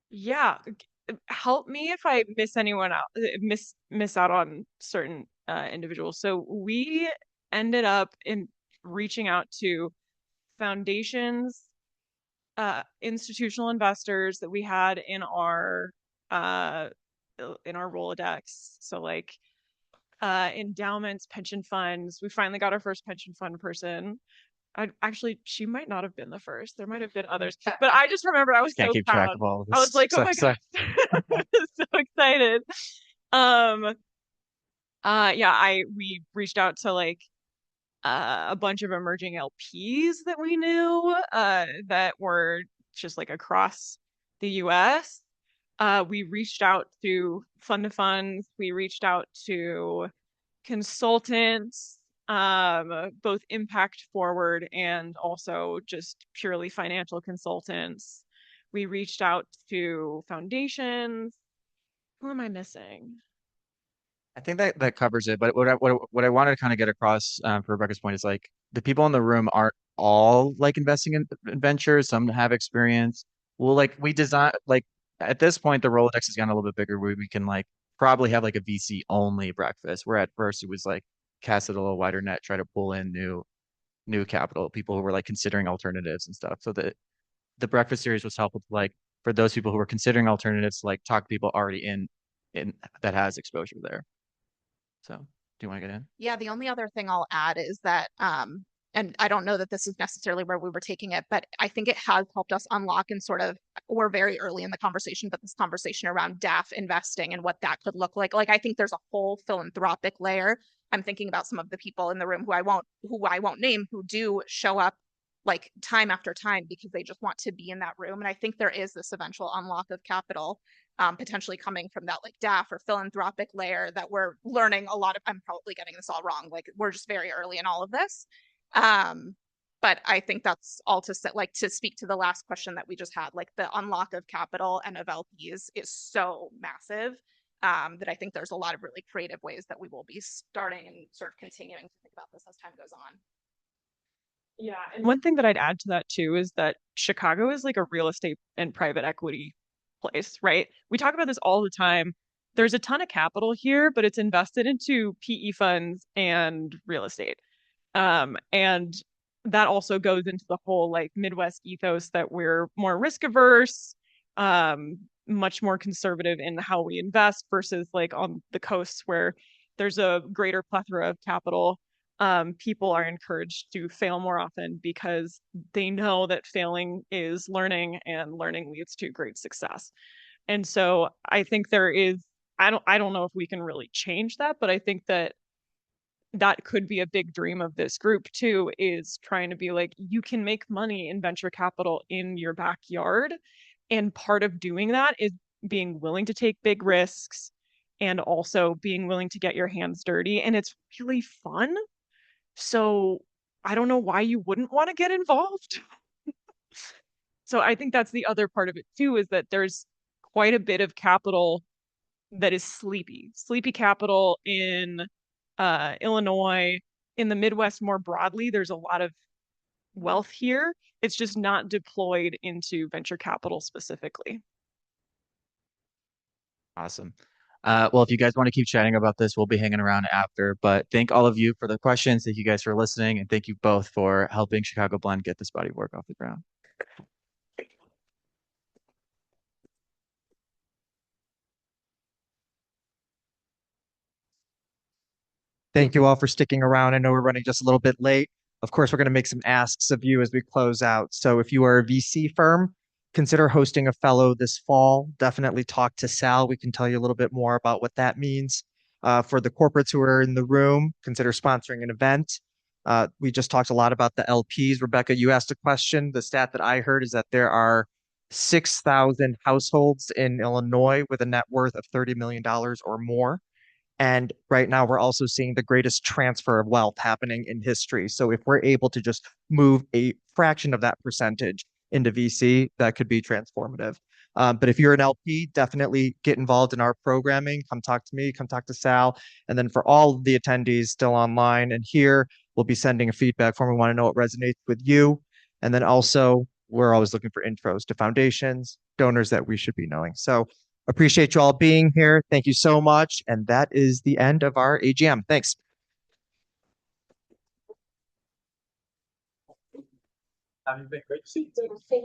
Yeah, help me if I miss anyone out, miss out on certain individuals. So we ended up in reaching out to foundations, institutional investors that we had in our Rolodex. So like endowments, pension funds. We finally got our first pension fund person. Actually, she might not have been the first. There might have been others, but I just remember I was Can't so keep proud. track of all of this. I was like, oh my Sorry. God, so excited. We reached out to like a bunch of emerging LPs that we knew that were just like across the US. We reached out to fund to funds. We reached out to consultants, both impact forward and also just purely financial consultants. We reached out to foundations. Who am I missing? I think that covers it. But what I wanted to kind of get across for Rebecca's point is like the people in the room aren't all like investing in ventures. Some have experience. Well, like we design like at this point the Rolodex has gotten a little bit bigger where we can like probably have like a VC only breakfast. Where at first it was like cast it a little wider net, try to pull in new capital, people who were like considering alternatives and stuff. So the breakfast series was helpful to like for those people who were considering alternatives, like talk to people already in that has exposure there. So, do you want to get in? Yeah, the only other thing I'll add is that, and I don't know that this is necessarily where we were taking it, but I think it has helped us unlock and sort of, we're very early in the conversation, but this conversation around DAF investing and what that could look like. Like, I think there's a whole philanthropic layer. I'm thinking about some of the people in the room who I won't name, who do show up like time after time because they just want to be in that room. And I think there is this eventual unlock of capital potentially coming from that like DAF or philanthropic layer that we're learning a lot of. I'm probably getting this all wrong. Like we're just very early in all of this. But I think that's all to say, like to speak to the last question that we just had, like the unlock of capital and of LPs is so massive that I think there's a lot of really creative ways that we will be starting and sort of continuing to think about this as time goes on. Yeah, and one thing that I'd add to that too is that Chicago is like a real estate and private equity place, right? We talk about this all the time. There's a ton of capital here, but it's invested into PE funds and real estate. And that also goes into the whole like Midwest ethos that we're more risk averse, much more conservative in how we invest versus like on the coasts where there's a greater plethora of capital. People are encouraged to fail more often because they know that failing is learning and learning leads to great success. And so I think there is, I don't know if we can really change that, but I think that could be a big dream of this group too, is trying to be like, you can make money in venture capital in your backyard. And part of doing that is being willing to take big risks and also being willing to get your hands dirty. And it's really fun. So I don't know why you wouldn't want to get involved. So I think that's the other part of it too, is that there's quite a bit of capital that is sleepy capital in Illinois, in the Midwest more broadly. There's a lot of wealth here. It's just not deployed into venture capital specifically. Awesome. Well, if you guys want to keep chatting about this, we'll be hanging around after. But thank all of you for the questions. Thank you guys for listening. And thank you both for helping Chicago Blend get this body of work off the ground. Thank you all for sticking around. I know we're running just a little bit late. Of course, we're going to make some asks of you as we close out. So if you are a VC firm, consider hosting a fellow this fall. Definitely talk to Sal. We can tell you a little bit more about what that means. For the corporates who are in the room, consider sponsoring an event. We just talked a lot about the LPs. Rebecca, you asked a question. The stat that I heard is that there are 6,000 households in Illinois with a net worth of $30 million or more. And right now, we're also seeing the greatest transfer of wealth happening in history. So if we're able to just move a fraction of that percentage into VC, that could be transformative. But if you're an LP, definitely get involved in our programming. Come talk to me, come talk to Sal. And then for all of the attendees still online and here, we'll be sending a feedback form. We want to know what resonates with you. And then also, we're always looking for intros to foundations, donors that we should be knowing. So appreciate you all being here. Thank you so much. And that is the end of our AGM. Thanks. Have you been great to see you?